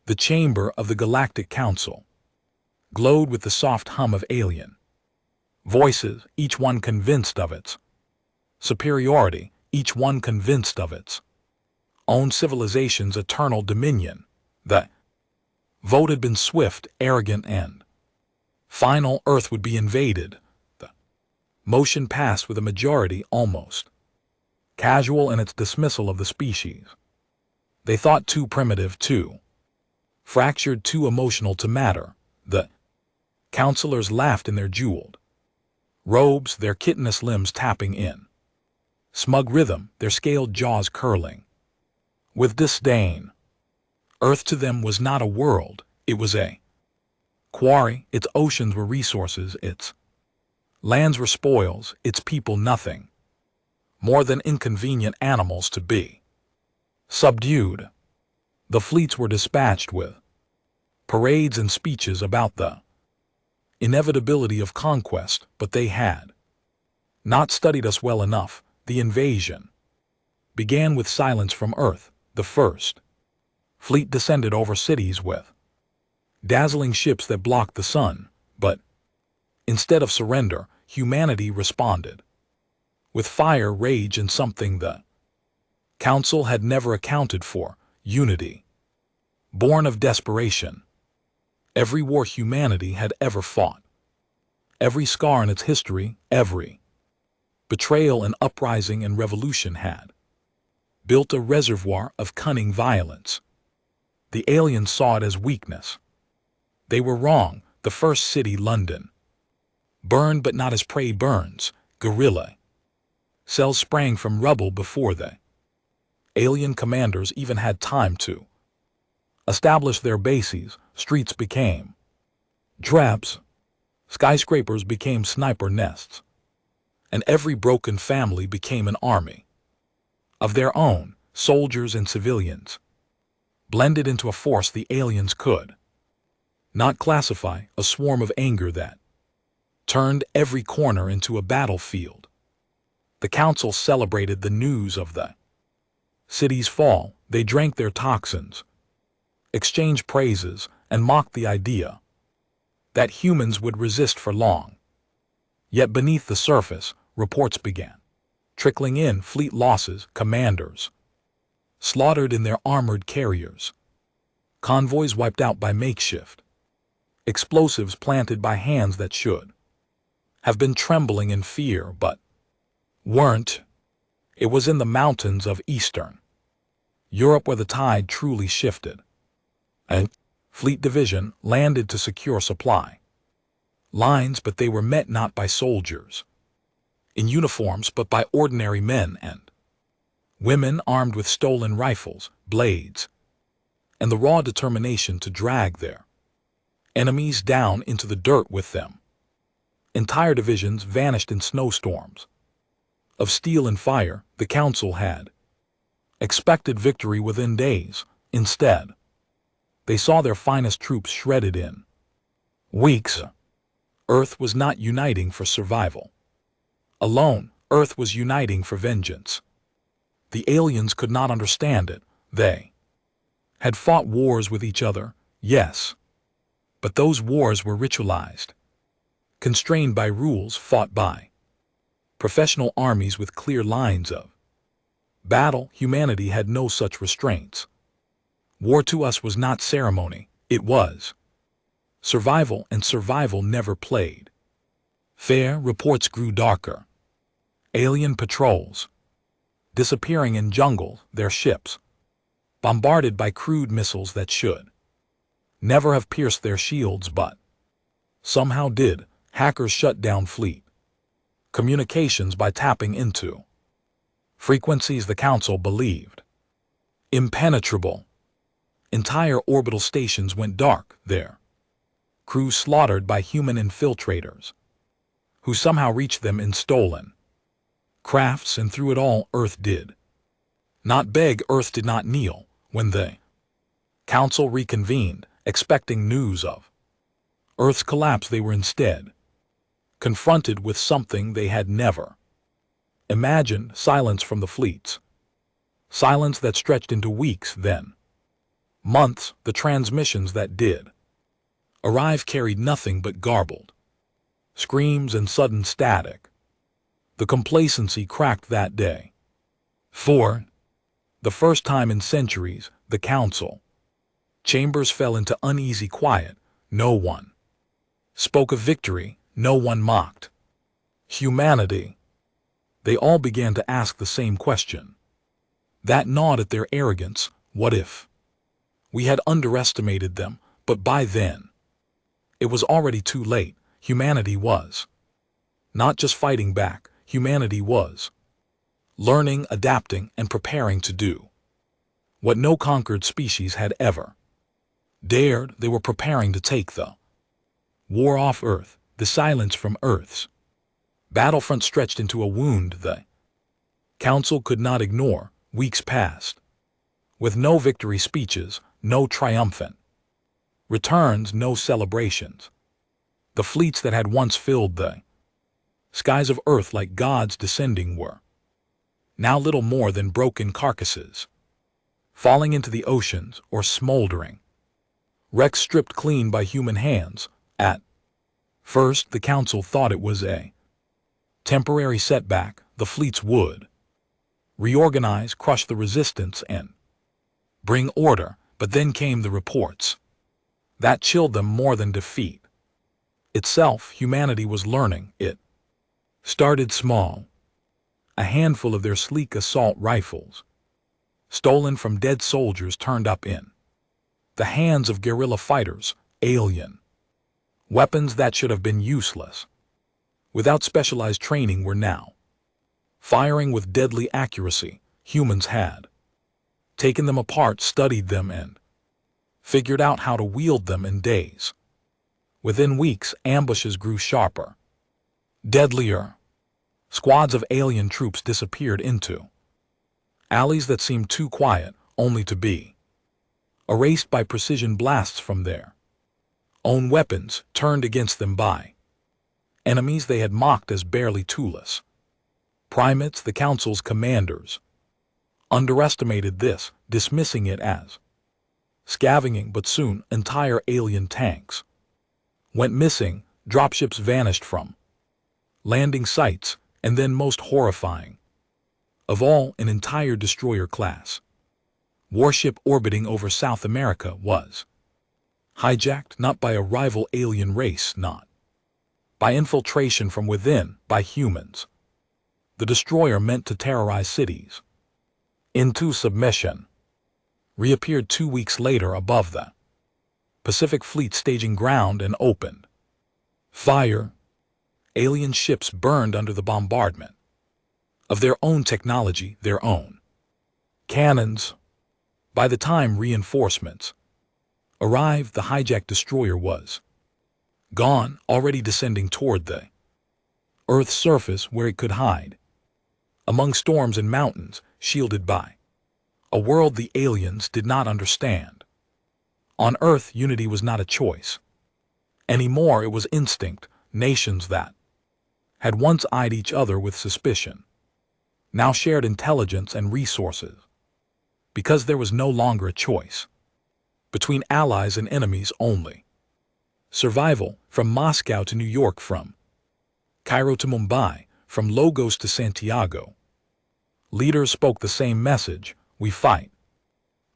The chamber of the Galactic Council glowed with the soft hum of alien voices, each one convinced of its superiority, each one convinced of its own civilization's eternal dominion. The vote had been swift, arrogant, and final. Earth would be invaded. The motion passed with a majority almost casual in its dismissal of the species. They thought too primitive, too fractured, too emotional to matter. The counselors laughed in their jeweled robes, their chitinous limbs tapping in smug rhythm, their scaled jaws curling with disdain. Earth to them was not a world, it was a quarry. Its oceans were resources, its lands were spoils, its people nothing more than inconvenient animals to be subdued. The fleets were dispatched with parades and speeches about the inevitability of conquest, but they had not studied us well enough. The invasion began with silence from Earth. The first fleet descended over cities with dazzling ships that blocked the sun, but instead of surrender, humanity responded with fire, rage, and something the Council had never accounted for: unity, born of desperation. Every war humanity had ever fought, every scar in its history, every betrayal and uprising and revolution had built a reservoir of cunning violence. The aliens saw it as weakness. They were wrong. The first city, London, burned, but not as prey burns. Guerrilla cells sprang from rubble before the alien commanders even had time to establish their bases. Streets became traps, skyscrapers became sniper nests, and every broken family became an army of their own. Soldiers and civilians blended into a force the aliens could not classify, a swarm of anger that turned every corner into a battlefield. The Council celebrated the news of the city's fall. They drank their toxins, exchanged praises, and mocked the idea that humans would resist for long. Yet beneath the surface, reports began trickling in: fleet losses, commanders slaughtered in their armored carriers, convoys wiped out by makeshift explosives planted by hands that should have been trembling in fear but weren't. It was in the mountains of Eastern Europe where the tide truly shifted. A fleet division landed to secure supply lines, but they were met not by soldiers in uniforms, but by ordinary men and women armed with stolen rifles, blades, and the raw determination to drag their enemies down into the dirt with them. Entire divisions vanished in snowstorms of steel and fire. The Council had expected victory within days. Instead, they saw their finest troops shredded in weeks. Earth was not uniting for survival alone. Earth was uniting for vengeance. The aliens could not understand it. They had fought wars with each other, yes, but those wars were ritualized, constrained by rules, fought by professional armies with clear lines of battle. Humanity had no such restraints. War to us was not ceremony, it was survival, and survival never played fair. Reports grew darker. Alien patrols disappearing in jungles, their ships bombarded by crude missiles that should never have pierced their shields but somehow did. Hackers shut down fleet communications by tapping into frequencies the Council believed impenetrable. Entire orbital stations went dark, their crews slaughtered by human infiltrators who somehow reached them in stolen crafts. And through it all, Earth did not beg, Earth did not kneel. When the Council reconvened, expecting news of Earth's collapse, they were instead confronted with something they had never imagined: silence from the fleets, silence that stretched into weeks, then Months, the transmissions that did arrive carried nothing but garbled screams and sudden static. The Complacency cracked that day. For the first time in centuries, the council chambers fell into uneasy quiet. No one spoke of victory, no one mocked humanity. They all began to ask the same question. That gnawed at their arrogance. What if we had underestimated them? But by then, it was already too late. Humanity was not just fighting back. Humanity was learning, adapting, and preparing to do what no conquered species had ever dared. They were preparing to take the war off Earth, the silence from Earth's battlefront stretched into a wound the council could not ignore. Weeks passed, with no victory speeches, no triumphant returns, no celebrations. The fleets that had once filled the skies of Earth like gods descending were now little more than broken carcasses, falling into the oceans or smoldering wrecks stripped clean by human hands. At first, the council thought it was a temporary setback. The fleets would reorganize, crush the resistance, and bring order. But then came the reports that chilled them more than defeat itself. Humanity was learning. It started small. A handful of their sleek assault rifles, stolen from dead soldiers, turned up in the hands of guerrilla fighters. Alien weapons that should have been useless without specialized training were now firing with deadly accuracy. Humans had taken them apart, studied them, and figured out how to wield them in days. Within weeks, ambushes grew sharper, deadlier. Squads of alien troops disappeared into alleys that seemed too quiet, only to be erased by precision blasts from their own weapons, turned against them by enemies they had mocked as barely toolless primates. The council's commanders underestimated this, dismissing it as scavenging, but soon entire alien tanks went missing, dropships vanished from landing sites, and then, most horrifying of all, an entire destroyer class warship orbiting over South America was hijacked, not by a rival alien race, not by infiltration from within, by humans. The destroyer, meant to terrorize cities into submission, reappeared 2 weeks later above the Pacific Fleet staging ground and opened fire. Alien ships burned under the bombardment of their own technology, their own cannons. By the time reinforcements arrived, the hijacked destroyer was gone, already descending toward the Earth's surface, where it could hide among storms and mountains, shielded by a world the aliens did not understand. On Earth, unity was not a choice anymore, it was instinct. Nations that had once eyed each other with suspicion now shared intelligence and resources, because there was no longer a choice between allies and enemies, only survival. From Moscow to New York, from Cairo to Mumbai, from Lagos to Santiago, leaders spoke the same message: we fight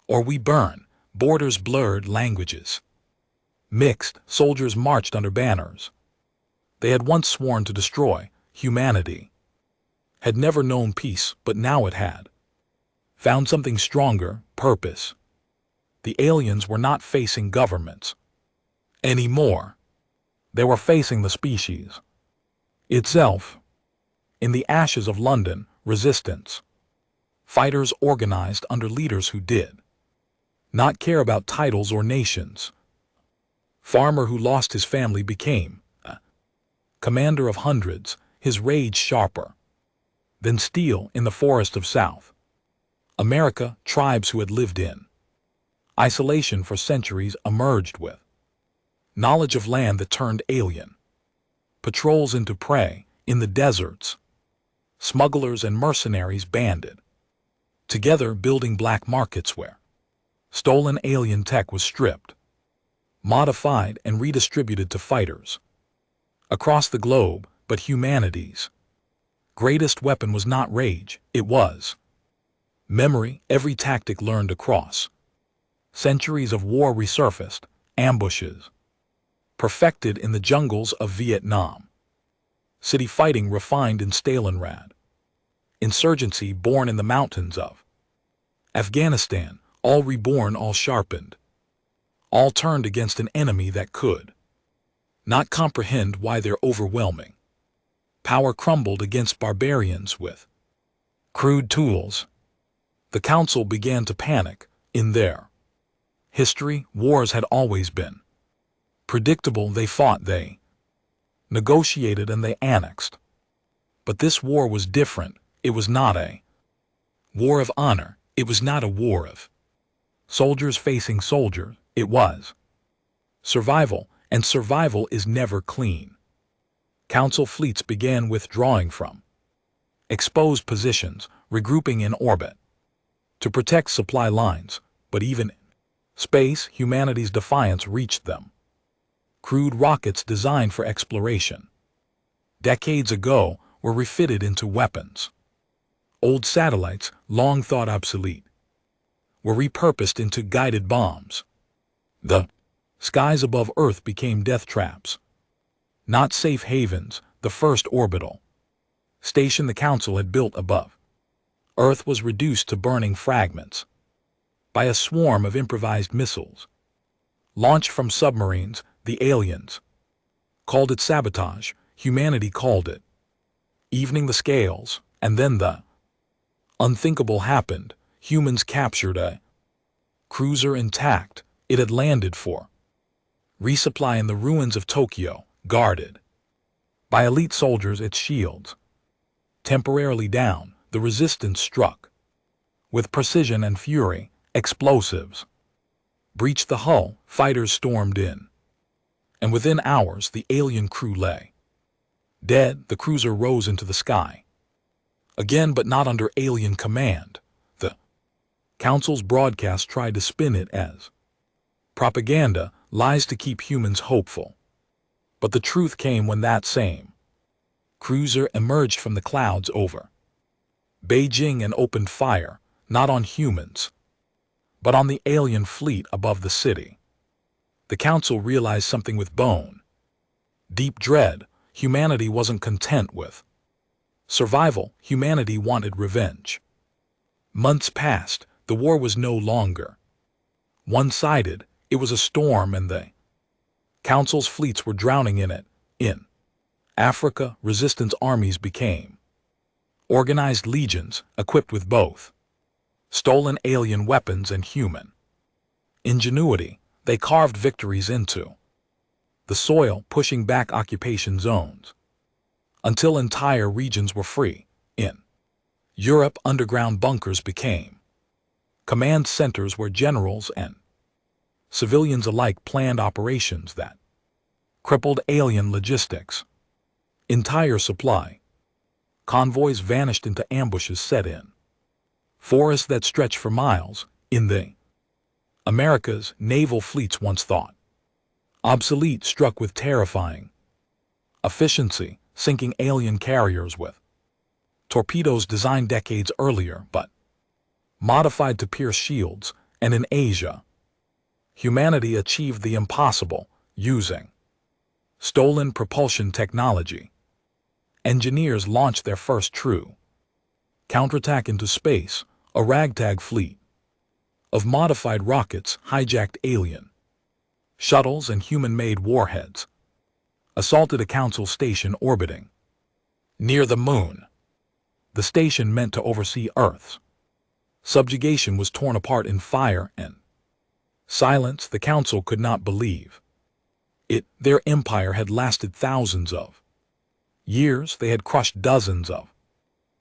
or we burn. Borders blurred, languages mixed, soldiers marched under banners they had once sworn to destroy. Humanity had never known peace, but now it had found something stronger: purpose. The aliens were not facing governments anymore. They were facing the species itself. In the ashes of London, resistance fighters organized under leaders who did not care about titles or nations. Farmer who lost his family became a commander of hundreds, his rage sharper than steel. In the forest of South America, tribes who had lived in isolation for centuries emerged with knowledge of land that turned alien patrols into prey. In the deserts, smugglers and mercenaries banded together, building black markets where Stolen alien tech was stripped, modified, and redistributed to fighters across the globe, but humanity's greatest weapon was not rage, it was memory. Every tactic learned across centuries of war resurfaced, ambushes perfected in the jungles of Vietnam, city fighting refined in Stalingrad, insurgency born in the mountains of Afghanistan, all reborn, all sharpened, all turned against an enemy that could not comprehend why their overwhelming power crumbled against barbarians with crude tools. The council began to panic. In their history, wars had always been predictable. They fought, they negotiated, and they annexed. But this war was different. It was not a war of honor. It was not a war of soldiers facing soldiers. It was survival, and survival is never clean. Council fleets began withdrawing from exposed positions, regrouping in orbit to protect supply lines, but even in space, humanity's defiance reached them. Crude rockets designed for exploration decades ago were refitted into weapons. Old satellites, long thought obsolete, were repurposed into guided bombs. The skies above Earth became death traps, not safe havens. The first orbital station the Council had built above Earth was reduced to burning fragments by a swarm of improvised missiles launched from submarines. The aliens called it sabotage. Humanity called it evening the scales. And then the unthinkable happened. Humans captured a cruiser intact. It had landed for resupply in the ruins of Tokyo, guarded by elite soldiers. Its shields temporarily down, the resistance struck with precision and fury. Explosives breached the hull. Fighters stormed in, and within hours the alien crew lay dead. The cruiser rose into the sky again, but not under alien command. The Council's broadcast tried to spin it as propaganda, lies to keep humans hopeful. But the truth came when that same cruiser emerged from the clouds over Beijing and opened fire, not on humans, but on the alien fleet above the city. The Council realized something with bone deep dread. Humanity wasn't content with survival. Humanity wanted revenge. Months passed. The war was no longer one-sided. It was a storm, and the Council's fleets were drowning in it. In Africa, resistance armies became organized legions equipped with both stolen alien weapons and human ingenuity. They carved victories into the soil, pushing back occupation zones until entire regions were free. In Europe, underground bunkers became command centers where generals and civilians alike planned operations that crippled alien logistics. Entire supply convoys vanished into ambushes set in forests that stretched for miles. In the Americas, naval fleets once thought obsolete struck with terrifying efficiency, sinking alien carriers with torpedoes designed decades earlier but modified to pierce shields. And in Asia, humanity achieved the impossible using stolen propulsion technology. Engineers launched their first true counterattack into space. A ragtag fleet of modified rockets hijacked alien shuttles and human-made warheads, assaulted a Council station orbiting near the moon. The station meant to oversee Earth's subjugation was torn apart in fire and silence. The Council could not believe it. Their empire had lasted thousands of years. They had crushed dozens of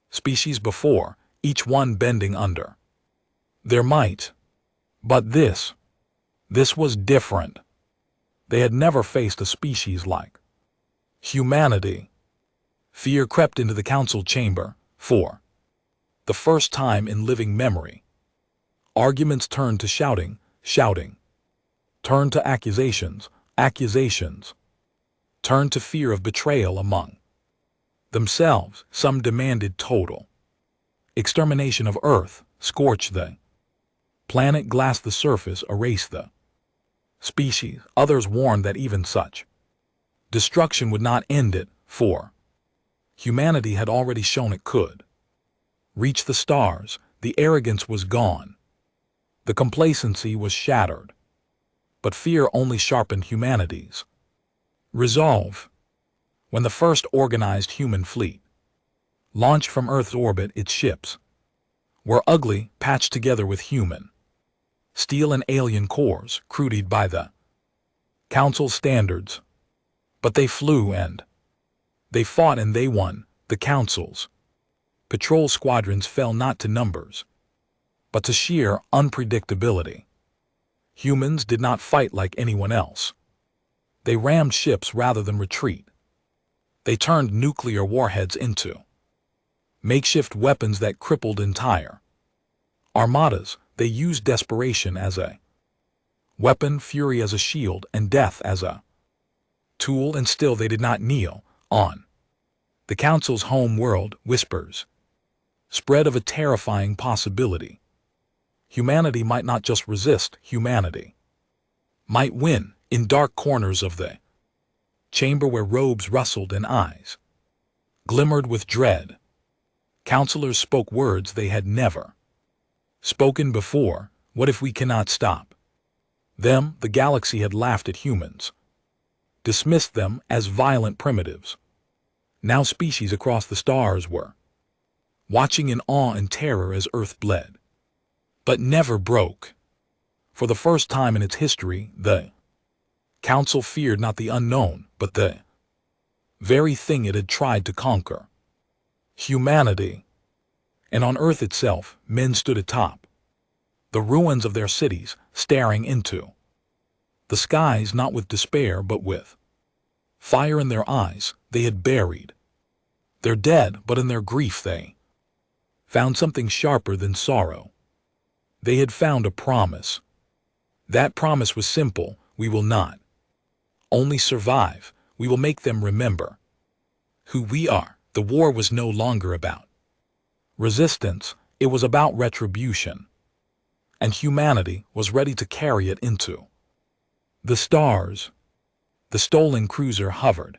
species before, each one bending under their might. But this was different. They had never faced a species like humanity. Fear crept into the Council chamber. For the first time in living memory, Arguments turned to shouting, shouting. Turned to accusations, accusations. Turned to fear of betrayal among themselves. Some demanded total extermination of Earth, scorch the planet, glass the surface, erase the species. Others warned that even such destruction would not end it, for humanity had already shown it could reach the stars. The arrogance was gone. The complacency was shattered. But fear only sharpened humanity's resolve. When the first organized human fleet launched from Earth's orbit, its ships were ugly, patched together with human steel and alien cores, crudified by the Council's standards. But they flew and they fought and they won. The Council's patrol squadrons fell not to numbers, but to sheer unpredictability. Humans did not fight like anyone else. They rammed ships rather than retreat. They turned nuclear warheads into makeshift weapons that crippled entire armadas. They used desperation as a weapon, fury as a shield, and death as a tool, and still they did not kneel. On the Council's home world, whispers spread of a terrifying possibility. Humanity might not just resist, humanity might win. In dark corners of the chamber where robes rustled and eyes glimmered with dread, counselors spoke words they had never spoken before. What if we cannot stop them? The galaxy had laughed at humans, dismissed them as violent primitives. Now species across the stars were watching in awe and terror as Earth bled, but never broke. For the first time in its history, the Council feared not the unknown, but the very thing it had tried to conquer, humanity. And on Earth itself, men stood atop the ruins of their cities, staring into the skies, not with despair but with fire in their eyes. They had buried their dead, but in their grief they found something sharper than sorrow. They had found a promise. That promise was simple: we will not only survive, we will make them remember who we are. The war was no longer about resistance, it was about retribution. And humanity was ready to carry it into the stars. The stolen cruiser hovered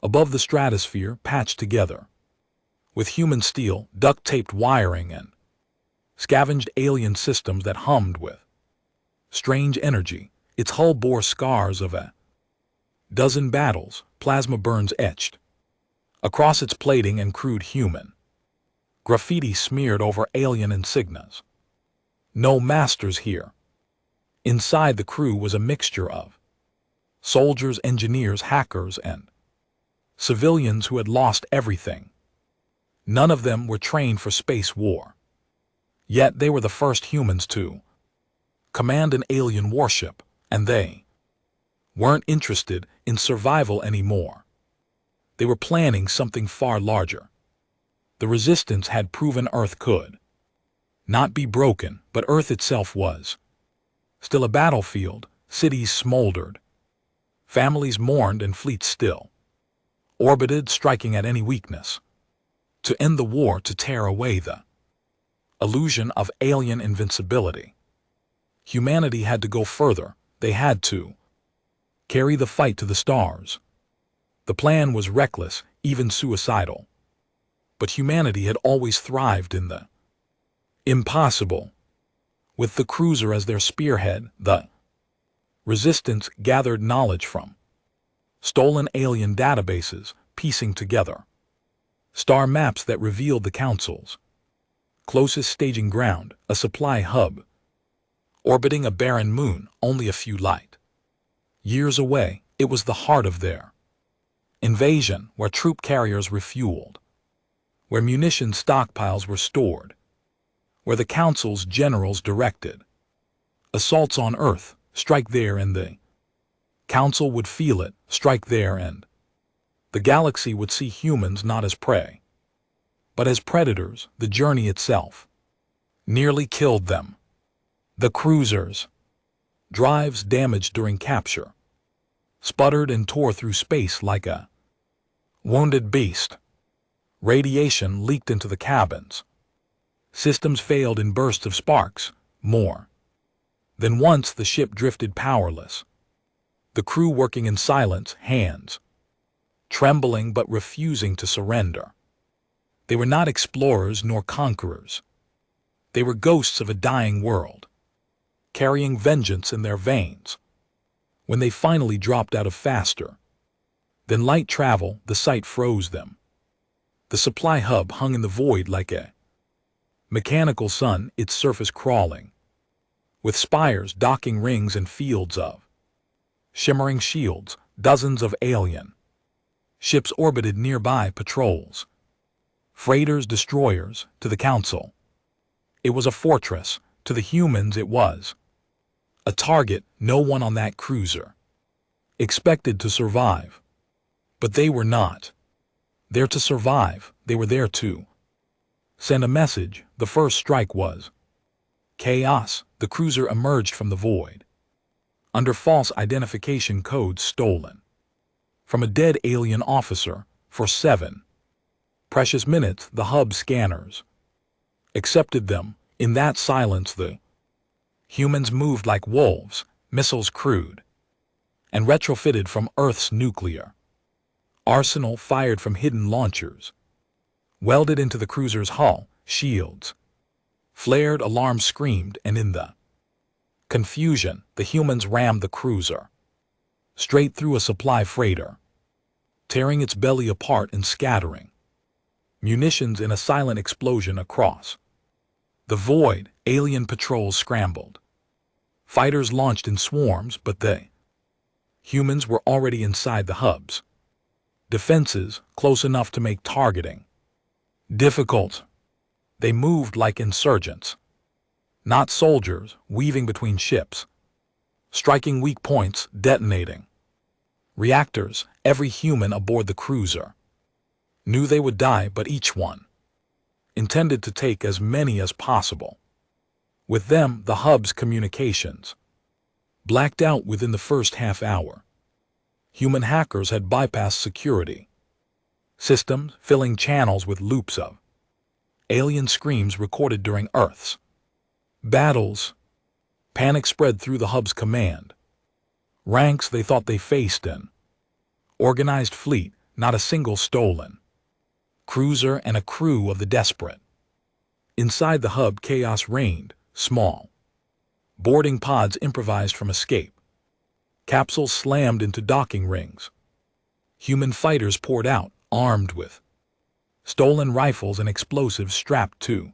above the stratosphere, patched together with human steel, duct-taped wiring, and scavenged alien systems that hummed with strange energy. Its hull bore scars of a dozen battles, plasma burns etched across its plating, and crude human graffiti smeared over alien insignias. No masters here. Inside, the crew was a mixture of soldiers, engineers, hackers, and civilians who had lost everything. None of them were trained for space war. Yet they were the first humans to command an alien warship, and they weren't interested in survival anymore. They were planning something far larger. The resistance had proven Earth could not be broken, but Earth itself was still a battlefield. Cities smoldered, families mourned, and fleets still orbited, striking at any weakness to end the war, to tear away the illusion of alien invincibility. Humanity had to go further. They had to carry the fight to the stars. The plan was reckless, even suicidal. But humanity had always thrived in the impossible. With the cruiser as their spearhead, the resistance gathered knowledge from stolen alien databases, piecing together star maps that revealed the Council's closest staging ground, a supply hub orbiting a barren moon only a few light years away. It was the heart of their invasion, where troop carriers refueled, where munition stockpiles were stored, where the Council's generals directed assaults on Earth. Strike there and the Council would feel it. Strike there and the galaxy would see humans not as prey, but as predators. The journey itself nearly killed them. The cruisers. Drives damaged during capture. Sputtered and tore through space like a wounded beast. Radiation leaked into the cabins. Systems failed in bursts of sparks. More than once the ship drifted powerless. The crew working in silence, hands trembling but refusing to surrender. They were not explorers nor conquerors. They were ghosts of a dying world, carrying vengeance in their veins. When they finally dropped out of faster than light travel, the sight froze them. The supply hub hung in the void like a mechanical sun, its surface crawling, with spires, docking rings, and fields of shimmering shields. Dozens of alien ships orbited nearby patrols. Freighters, destroyers, to the Council it was a fortress. To the humans it was a target. No one on that cruiser expected to survive. But they were not there to survive. They were there to send a message. The first strike was chaos. The cruiser emerged from the void under false identification codes stolen from a dead alien officer. For 7 precious minutes the hub scanners accepted them. In that silence the humans moved like wolves, missiles crude and retrofitted from Earth's nuclear arsenal, fired from hidden launchers, welded into the cruiser's hull. Shields flared, alarms screamed, and in the confusion the humans rammed the cruiser straight through a supply freighter, tearing its belly apart and scattering munitions in a silent explosion across the void. Alien patrols scrambled. Fighters launched in swarms, but the humans were already inside the hub's defenses, close enough to make targeting difficult. They moved like insurgents, not soldiers, weaving between ships, striking weak points, detonating reactors. Every human aboard the cruiser knew they would die, but each one intended to take as many as possible. With them, the hub's communications blacked out within the first half hour. Human hackers had bypassed security systems, filling channels with loops of alien screams recorded during Earth's battles. Panic spread through the hub's command ranks. They thought they faced an organized fleet, not a single stolen cruiser and a crew of the desperate. Inside the hub, chaos reigned. Small boarding pods improvised from escape. Capsules slammed into docking rings. Human fighters poured out, armed with stolen rifles and explosives strapped to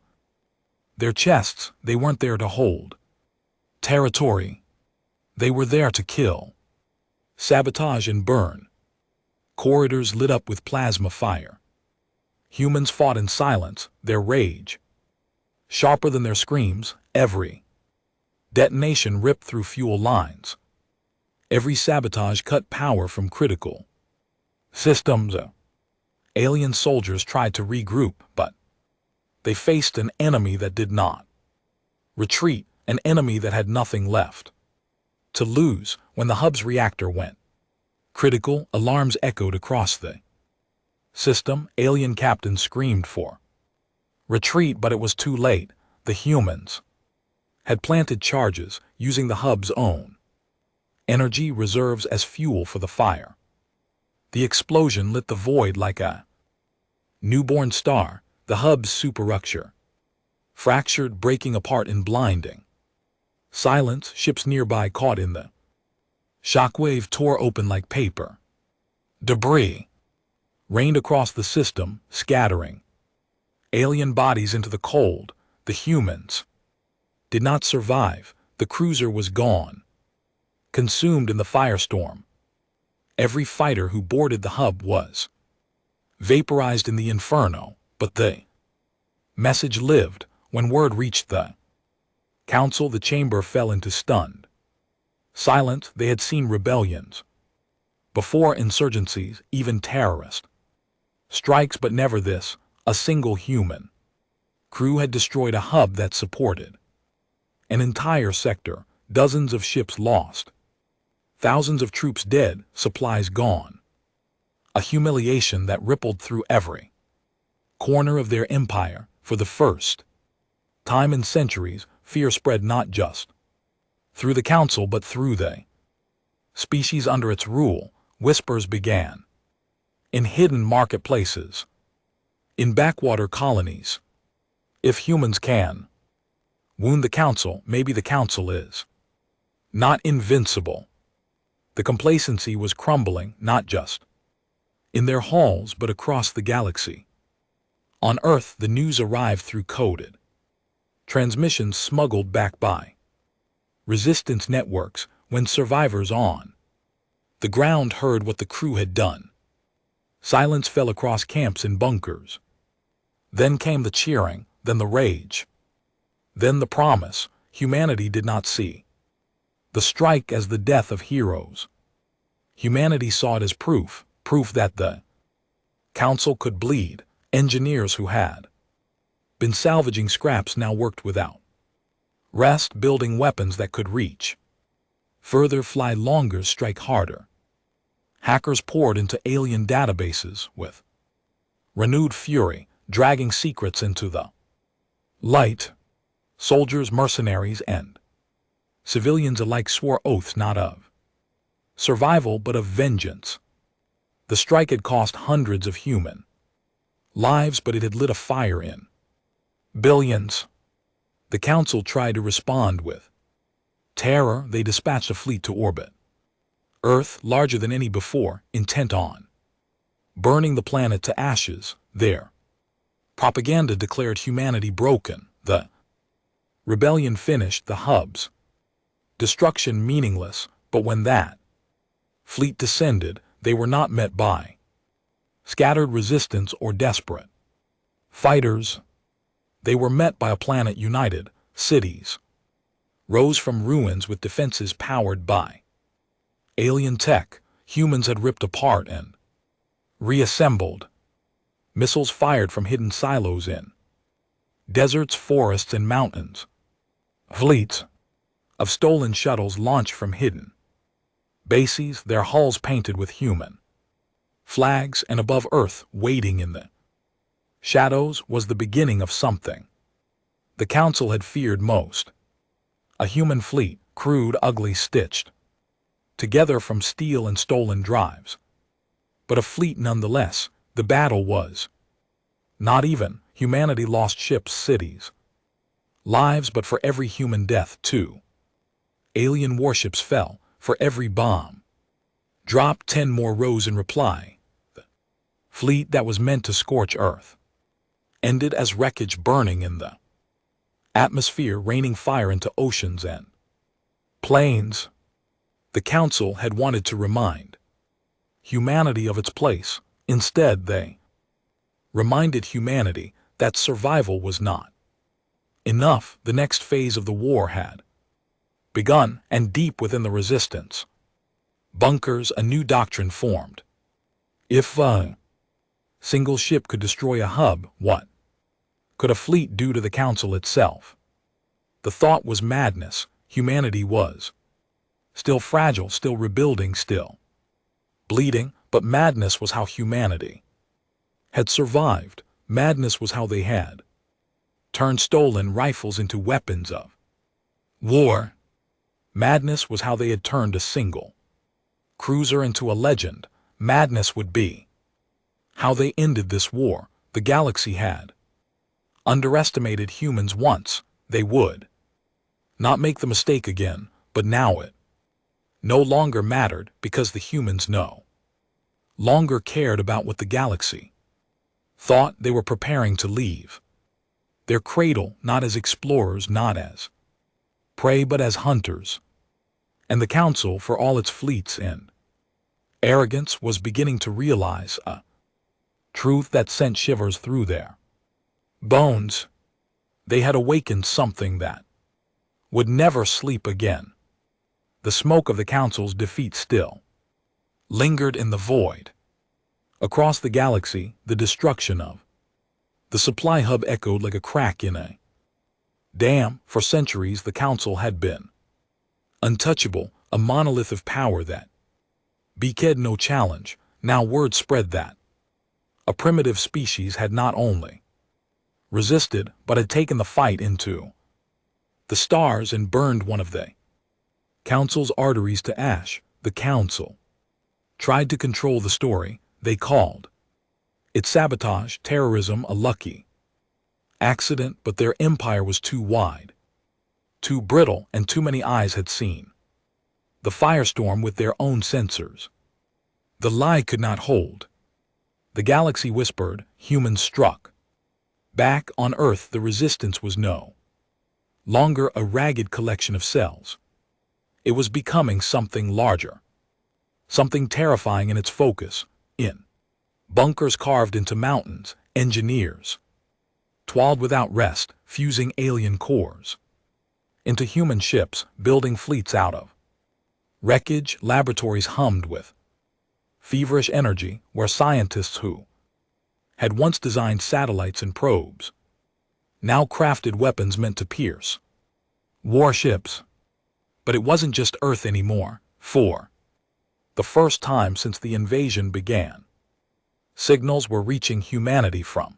their chests. They weren't there to hold territory. They were there to kill, sabotage, and burn. Corridors lit up with plasma fire. Humans fought in silence, their rage sharper than their screams. Every detonation ripped through fuel lines. Every sabotage cut power from critical systems. Alien soldiers tried to regroup, but they faced an enemy that did not retreat, an enemy that had nothing left to lose. When the hub's reactor went critical, alarms echoed across the system. Alien captains screamed for retreat, but it was too late. The humans had planted charges, using the hub's own energy reserves as fuel for the fire. The explosion lit the void like a newborn star. The hub's superstructure fractured, breaking apart in blinding silence. Ships nearby caught in the shockwave, tore open like paper. Debris rained across the system, scattering alien bodies into the cold. The humans did not survive. The cruiser was gone, consumed in the firestorm. Every fighter who boarded the hub was vaporized in the inferno, but the message lived. When word reached the Council, the chamber fell into stunned silence. They had seen rebellions before, insurgencies, even terrorist strikes, but never this. A single human crew had destroyed a hub that supported An entire sector, dozens of ships lost. Thousands of troops dead, supplies gone. A humiliation that rippled through every corner of their empire. For the first time in centuries, fear spread not just through the council but through the species under its rule. Whispers began in hidden marketplaces, in backwater colonies. If humans can wound the council, maybe the council is not invincible. The complacency was crumbling, not just in their halls but across the galaxy. On Earth, the news arrived through coded transmissions smuggled back by resistance networks. When survivors on the ground heard what the crew had done, silence fell across camps and bunkers. Then came the cheering, then the rage, then the promise. Humanity did not see the strike as the death of heroes. Humanity saw it as proof that the council could bleed. Engineers who had been salvaging scraps now worked without rest, building weapons that could reach further, fly longer, strike harder. Hackers poured into alien databases with renewed fury, dragging secrets into the light. Soldiers, mercenaries, and civilians alike swore oaths not of survival but of vengeance. The strike had cost hundreds of human lives, but it had lit a fire in billions. The council tried to respond with terror. They dispatched a fleet to orbit Earth, larger than any before, intent on burning the planet to ashes. Their propaganda declared humanity broken. The rebellion finished, the hub's destruction meaningless. But when that fleet descended, they were not met by scattered resistance or desperate fighters. They were met by a planet united. Cities rose from ruins with defenses powered by alien tech. Humans had ripped apart and reassembled. Missiles fired from hidden silos in deserts, forests, and mountains. Fleets of stolen shuttles launched from hidden bases, their hulls painted with human flags, and above Earth, waiting in the shadows, was the beginning of something the council had feared most. A human fleet, crude, ugly, stitched together from steel and stolen drives. But a fleet nonetheless. The battle was not even. Humanity lost ships, cities, lives, but for every human death, too, alien warships fell. For every bomb dropped, 10 more rose in reply. The fleet that was meant to scorch Earth ended as wreckage burning in the atmosphere, raining fire into oceans and plains. The council had wanted to remind humanity of its place. Instead, they reminded humanity that survival was not enough. The next phase of the war had begun, and deep within the resistance bunkers, a new doctrine formed. If a single ship could destroy a hub, what could a fleet do to the council itself? The thought was madness. Humanity was still fragile, still rebuilding, still bleeding, but madness was how humanity had survived. Madness was how they had turned stolen rifles into weapons of war. Madness was how they had turned a single cruiser into a legend. Madness would be how they ended this war. The galaxy had underestimated humans once. They would not make the mistake again, but now it no longer mattered because the humans no longer cared about what the galaxy thought. They were preparing to leave their cradle, not as explorers, not as prey, but as hunters. And the council, for all its fleets and arrogance, was beginning to realize a truth that sent shivers through their bones. They had awakened something that would never sleep again. The smoke of the council's defeat still lingered in the void. Across the galaxy, the destruction of the supply hub echoed like a crack in a Damn, for centuries the council had been untouchable, a monolith of power that beaked no challenge. Now word spread that a primitive species had not only resisted, but had taken the fight into the stars and burned one of the council's arteries to ash. The council tried to control the story. They called it sabotage, terrorism, a lucky accident, but their empire was too wide, too brittle, and too many eyes had seen the firestorm with their own sensors. The lie could not hold. The galaxy whispered, humans struck back. On Earth the resistance was no longer a ragged collection of cells. It was becoming something larger, something terrifying in its focus. In bunkers carved into mountains, engineers toiled without rest, fusing alien cores into human ships, building fleets out of wreckage. Laboratories hummed with feverish energy, where scientists who had once designed satellites and probes now crafted weapons meant to pierce warships. But it wasn't just Earth anymore. For the first time since the invasion began, signals were reaching humanity from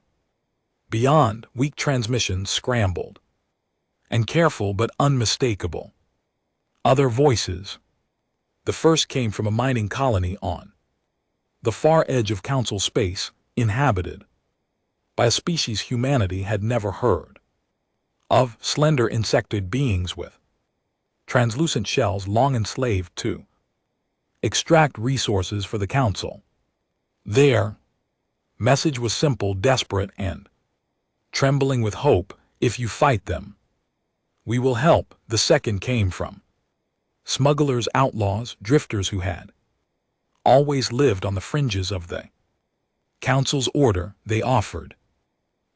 beyond. Weak transmissions scrambled, and careful but unmistakable. Other voices. The first came from a mining colony on the far edge of council space, inhabited by a species humanity had never heard of, slender insectoid beings with translucent shells long enslaved to extract resources for the council. Their message was simple, desperate, and trembling with hope: if you fight them, we will help. The second came from smugglers, outlaws, drifters who had always lived on the fringes of the council's order. They offered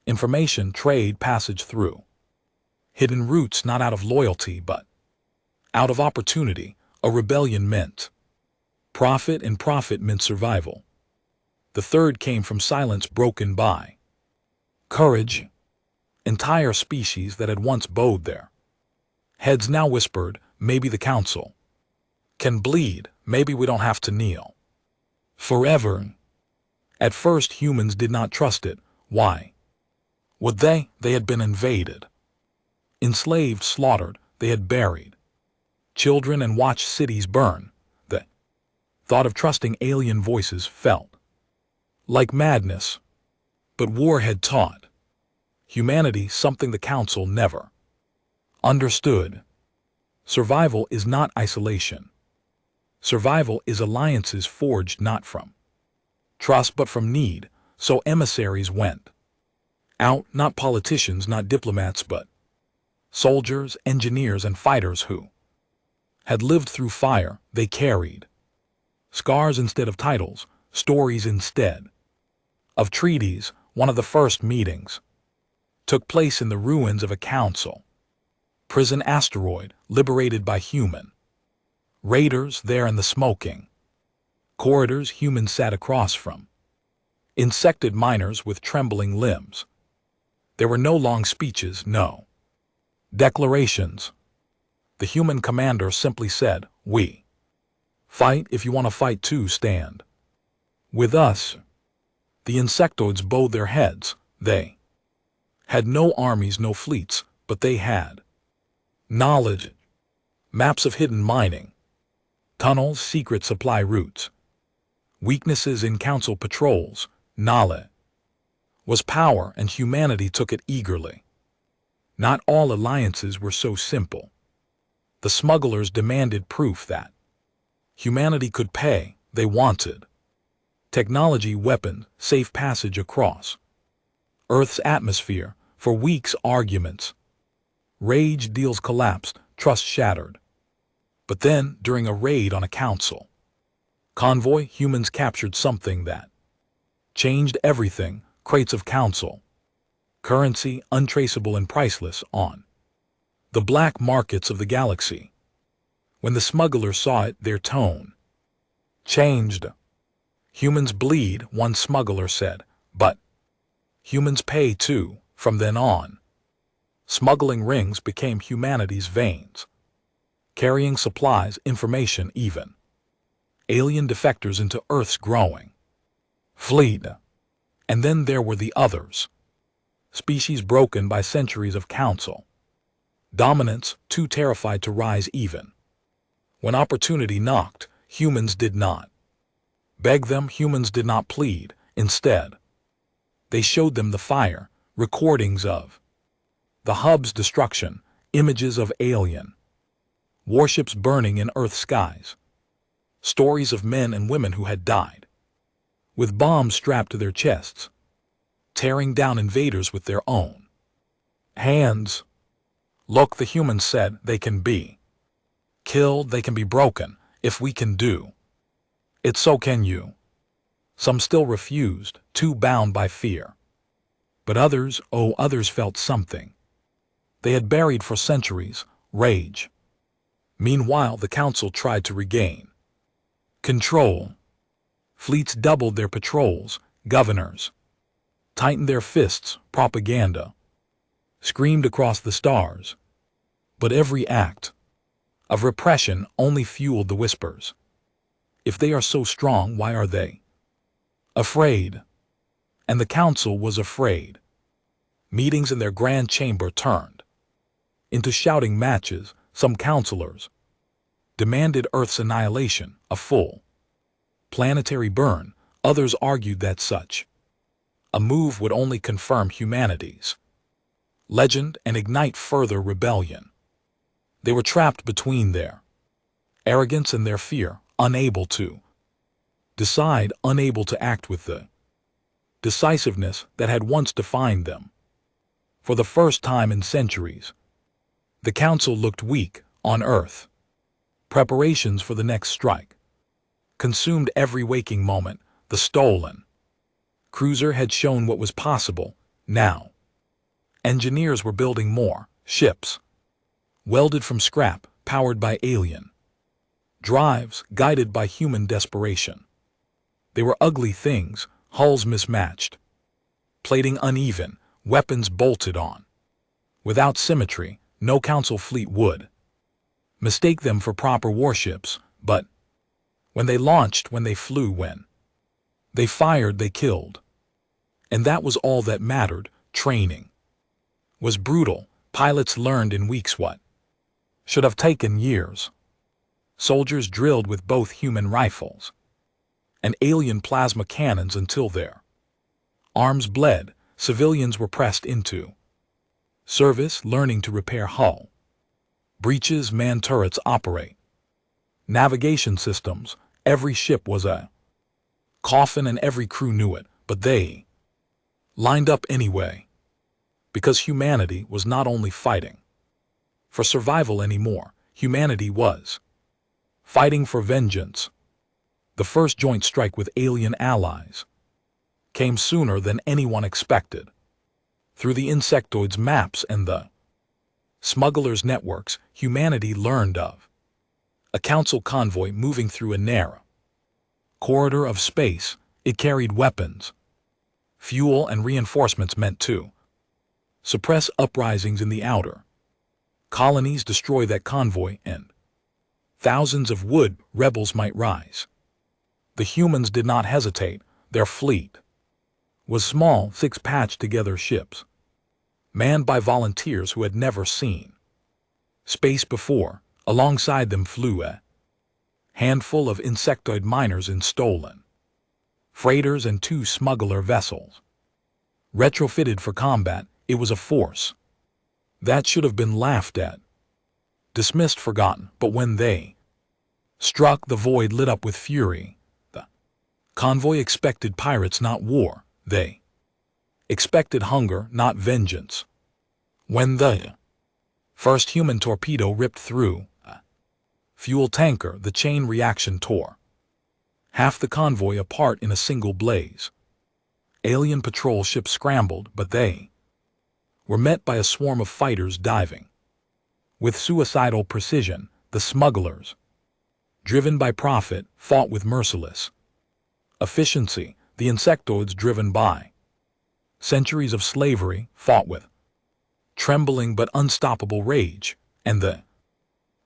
information, trade, passage through hidden routes, not out of loyalty but out of opportunity. A rebellion meant profit, and profit meant survival. The third came from silence broken by courage. Entire species that had once bowed their heads now whispered, maybe the council can bleed, maybe we don't have to kneel forever. At first humans did not trust it. Why would they? They had been invaded, enslaved, slaughtered. They had buried children and watched cities burn. The thought of trusting alien voices felt like madness. But war had taught humanity something the council never understood. Survival is not isolation. Survival is alliances forged not from trust but from need. So emissaries went out, not politicians, not diplomats, but soldiers, engineers, and fighters who had lived through fire. They carried scars instead of titles, stories instead of treaties. One of the first meetings took place in the ruins of a council prison asteroid, liberated by human raiders. There in the smoking corridors, humans sat across from insected miners with trembling limbs. There were no long speeches, no declarations. The human commander simply said, we fight. If you want to fight too, stand with us. The insectoids bowed their heads. They had no armies, no fleets, but they had knowledge, maps of hidden mining tunnels, secret supply routes, weaknesses in council patrols. Knowledge was power, and humanity took it eagerly. Not all alliances were so simple. The smugglers demanded proof that humanity could pay. They wanted technology, weapons, safe passage across Earth's atmosphere. For weeks, arguments raged, deals collapsed, trust shattered. But then, during a raid on a council convoy, humans captured something that changed everything. Crates of council currency, untraceable and priceless, on the black markets of the galaxy. When the smugglers saw it, their tone changed. Humans bleed, one smuggler said, but humans pay too. From then on, Smuggling rings became humanity's veins, carrying supplies, information, even alien defectors into Earth's growing fleet. And then there were the others, species broken by centuries of council dominance, too terrified to rise even. When opportunity knocked, humans did not beg them, humans did not plead. Instead, they showed them the fire, recordings of the hub's destruction, images of alien warships burning in Earth's skies, stories of men and women who had died, with bombs strapped to their chests, tearing down invaders with their own hands. Look, the humans said, they can be killed, they can be broken, if we can do it, so can you. Some still refused, too bound by fear. But others, oh, others felt something they had buried for centuries, rage. Meanwhile, the council tried to regain control. Fleets doubled their patrols, governors tightened their fists, propaganda screamed across the stars. But every act of repression only fueled the whispers. If they are so strong, why are they afraid? And the council was afraid. Meetings in their grand chamber turned into shouting matches. Some counselors demanded Earth's annihilation, a full planetary burn. Others argued that such a move would only confirm humanity's legend and ignite further rebellion. They were trapped between their arrogance and their fear, unable to decide, unable to act with the decisiveness that had once defined them. For the first time in centuries, the council looked weak on Earth. Preparations for the next strike consumed every waking moment. The stolen cruiser had shown what was possible. Now, engineers were building more ships, welded from scrap, powered by alien drives, guided by human desperation. They were ugly things, hulls mismatched, plating uneven, weapons bolted on without symmetry. No council fleet would mistake them for proper warships, but when they launched, when they flew, when they fired, they killed. And that was all that mattered. Training was brutal. Pilots learned in weeks what should have taken years. Soldiers drilled with both human rifles and alien plasma cannons until their arms bled. Civilians were pressed into service, learning to repair hull breaches, man turrets, operate navigation systems. Every ship was a coffin and every crew knew it, but they lined up anyway, because humanity was not only fighting for survival anymore, humanity was fighting for vengeance. The first joint strike with alien allies came sooner than anyone expected. Through the insectoids' maps and the smugglers' networks, humanity learned of a council convoy moving through a narrow corridor of space. It carried weapons, fuel, and reinforcements meant to suppress uprisings in the outer colonies, destroy that convoy, and thousands of would rebels might rise. The humans did not hesitate. Their fleet was small, 6 patched-together ships, manned by volunteers who had never seen space before. Alongside them flew a handful of insectoid miners in stolen freighters and 2 smuggler vessels. Retrofitted for combat, it was a force that should have been laughed at, dismissed, forgotten. But when they struck, the void lit up with fury. The convoy expected pirates, not war. They expected hunger, not vengeance. When the first human torpedo ripped through a fuel tanker, the chain reaction tore half the convoy apart in a single blaze. Alien patrol ships scrambled, but they were met by a swarm of fighters diving with suicidal precision. The smugglers, driven by profit, fought with merciless efficiency. The insectoids, driven by centuries of slavery, fought with trembling but unstoppable rage, and the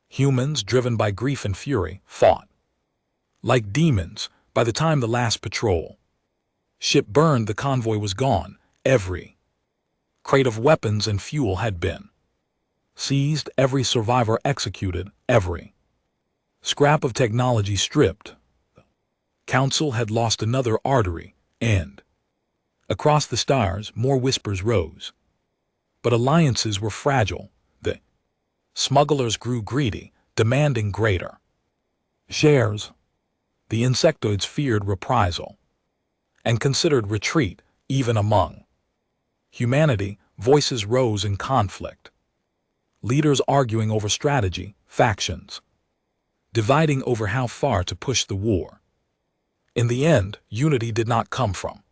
humans, driven by grief and fury, fought. Like demons, by the time the last patrol ship burned, the convoy was gone. Every crate of weapons and fuel had been seized, every survivor executed, every scrap of technology stripped. The Council had lost another artery, and across the stars more whispers rose. But alliances were fragile. The smugglers grew greedy, demanding greater shares. The insectoids feared reprisal and considered retreat. Even among humanity, voices rose in conflict. Leaders arguing over strategy, factions dividing over how far to push the war. In the end, unity did not come from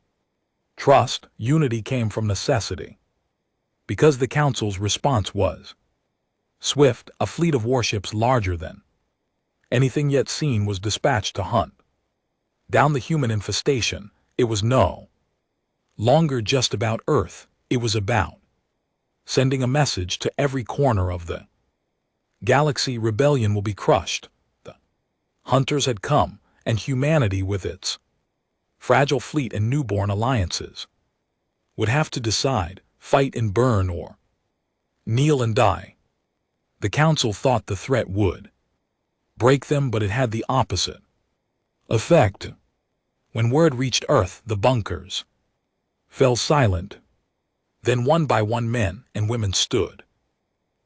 trust, unity came from necessity. Because the Council's response was swift, a fleet of warships larger than anything yet seen was dispatched to hunt down the human infestation. It was no longer just about Earth, it was about sending a message to every corner of the galaxy: rebellion will be crushed. The hunters had come, and humanity, with its fragile fleet and newborn alliances, would have to decide: fight and burn or kneel and die. The Council thought the threat would break them, but it had the opposite effect. When word reached Earth, the bunkers fell silent. Then one by one men and women stood.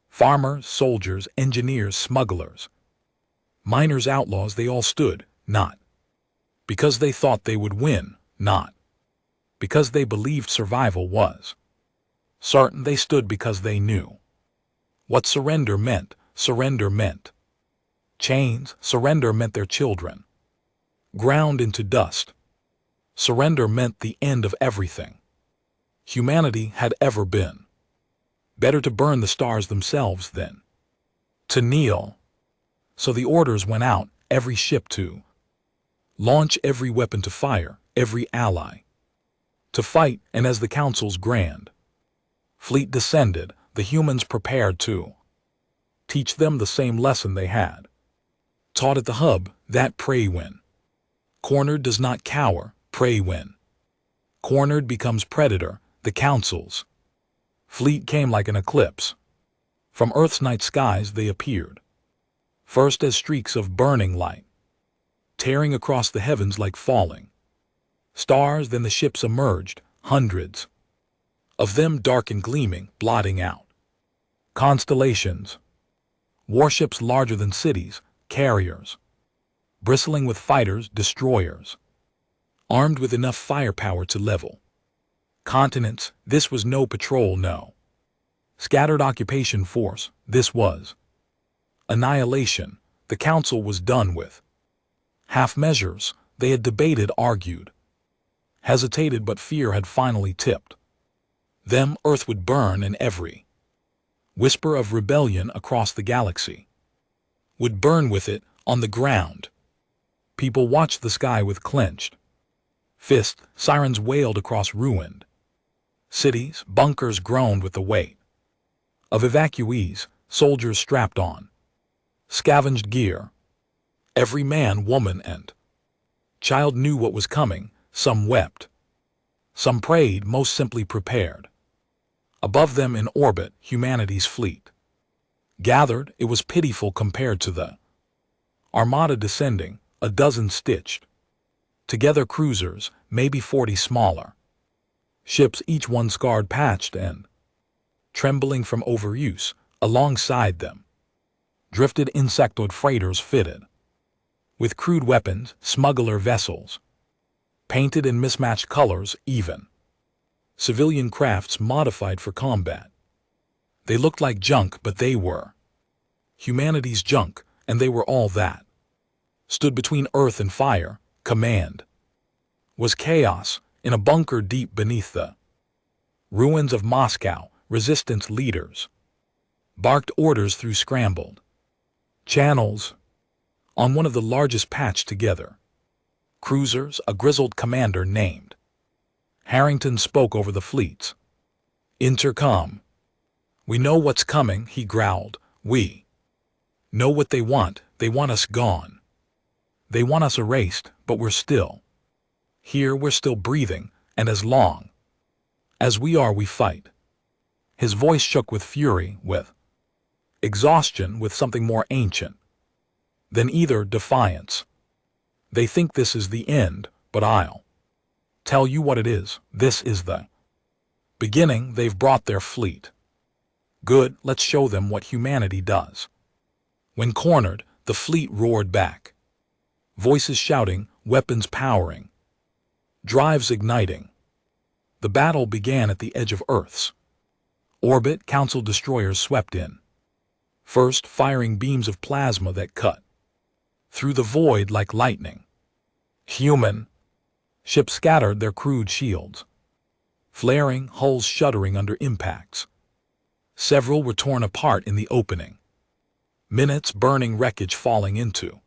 Farmers, soldiers, engineers, smugglers, miners, outlaws, they all stood, not because they thought they would win, not because they believed survival was certain. They stood because they knew what surrender meant. Surrender meant chains. Surrender meant their children ground into dust. Surrender meant the end of everything humanity had ever been. Better to burn the stars themselves than to kneel. So the orders went out, every ship to launch, every weapon to fire, every ally to fight. And as the Council's grand fleet descended, the humans prepared to teach them the same lesson they had taught at the hub, that prey when cornered does not cower. Prey when cornered becomes predator. The Council's fleet came like an eclipse. From Earth's night skies they appeared, first as streaks of burning light, tearing across the heavens like falling stars. Then the ships emerged, hundreds of them, dark and gleaming, blotting out constellations. Warships larger than cities, carriers bristling with fighters, destroyers armed with enough firepower to level continents. This was no patrol, no scattered occupation force. This was annihilation. The Council was done with half measures. They had debated, argued, hesitated, but fear had finally tipped them. Earth would burn, and every whisper of rebellion across the galaxy would burn with it. On the ground, people watched the sky with clenched fists. Sirens wailed across ruined cities. Bunkers groaned with the weight of evacuees. Soldiers strapped on scavenged gear. Every man, woman, and child knew what was coming. Some wept, some prayed, most simply prepared. Above them in orbit, humanity's fleet gathered. It was pitiful compared to the armada descending, a dozen stitched together cruisers, maybe 40 smaller ships, each one scarred, patched, and trembling from overuse. Alongside them drifted insectoid freighters fitted with crude weapons, smuggler vessels painted in mismatched colors, even civilian crafts modified for combat. They looked like junk, but they were humanity's junk, and they were all that stood between Earth and fire. Command was chaos. In a bunker deep beneath the ruins of Moscow, resistance leaders barked orders through scrambled channels. On one of the largest patched together cruisers, a grizzled commander named Harrington spoke over the fleet's intercom. We know what's coming, he growled. We know what they want. They want us gone. They want us erased, but we're still here, we're still breathing, and as long as we are, we fight. His voice shook with fury, with exhaustion, with something more ancient than either defiance. They think this is the end, but I'll tell you what it is. This is the beginning. They've brought their fleet. Good, let's show them what humanity does. When cornered, the fleet roared back. Voices shouting, weapons powering, drives igniting. The battle began at the edge of Earth's orbit. Council destroyers swept in, first firing beams of plasma that cut through the void like lightning. Human ships scattered their crude shields, flaring, hulls shuddering under impacts. Several were torn apart in the opening minutes, burning wreckage falling into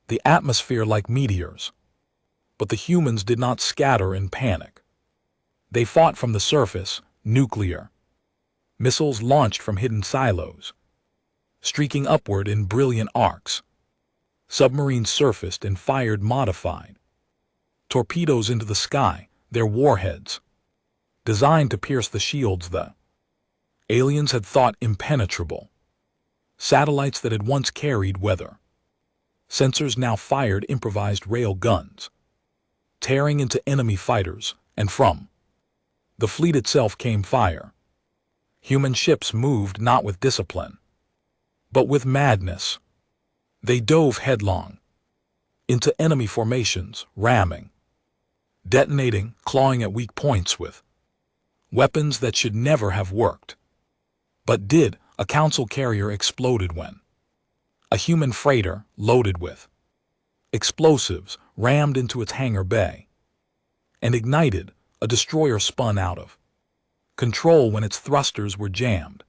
the atmosphere like meteors. But the humans did not scatter in panic. They fought from the surface, nuclear missiles launched from hidden silos, streaking upward in brilliant arcs. Submarines surfaced and fired modified torpedoes into the sky, their warheads designed to pierce the shields the aliens had thought impenetrable. Satellites that had once carried weather sensors now fired improvised rail guns, tearing into enemy fighters, and from the fleet itself came fire. Human ships moved not with discipline, but with madness. They dove headlong into enemy formations, ramming, detonating, clawing at weak points with weapons that should never have worked. But did. A council carrier exploded when a human freighter, loaded with explosives, rammed into its hangar bay and ignited. A destroyer spun out of control when its thrusters were jammed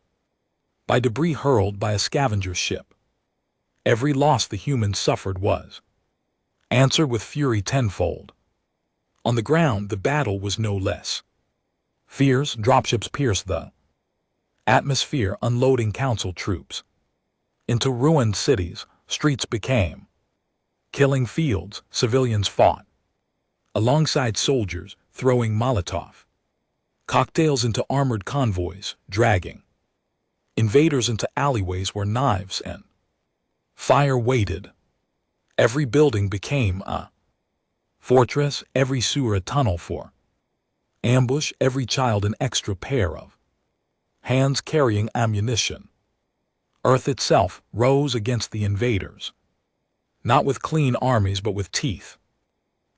by debris hurled by a scavenger ship. Every loss the humans suffered was answered with fury tenfold. On the ground, the battle was no less fierce. Dropships pierced the atmosphere, unloading council troops into ruined cities. Streets became killing fields. Civilians fought alongside soldiers, throwing Molotov cocktails into armored convoys, dragging invaders into alleyways where knives and fire waited. Every building became a fortress, every sewer a tunnel for ambush, every child an extra pair of hands carrying ammunition. Earth itself rose against the invaders, not with clean armies but with teeth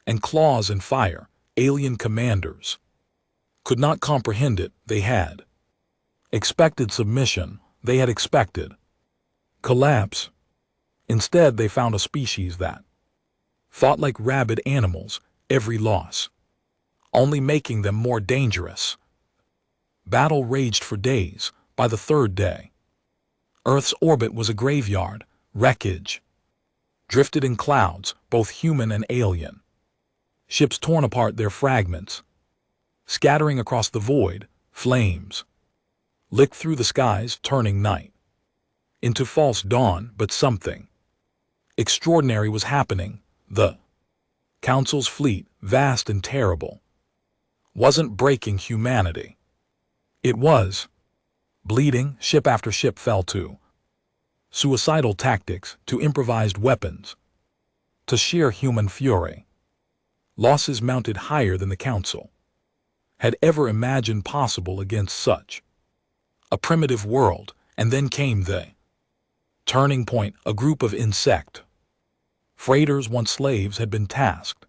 and claws and fire. Alien commanders could not comprehend it. They had expected submission. They had expected collapse. Instead, they found a species that fought like rabid animals, every loss only making them more dangerous. Battle raged for days. By the third day, Earth's orbit was a graveyard. Wreckage drifted in clouds, both human and alien. Ships torn apart, their fragments scattering across the void. Flames licked through the skies, turning night into false dawn. But something extraordinary was happening. The Council's fleet, vast and terrible, wasn't breaking humanity. It was bleeding. Ship after ship fell to suicidal tactics, to improvised weapons, to sheer human fury. Losses mounted higher than the Council had ever imagined possible against such a primitive world. And then came the turning point. A group of insect freighters, once slaves, had been tasked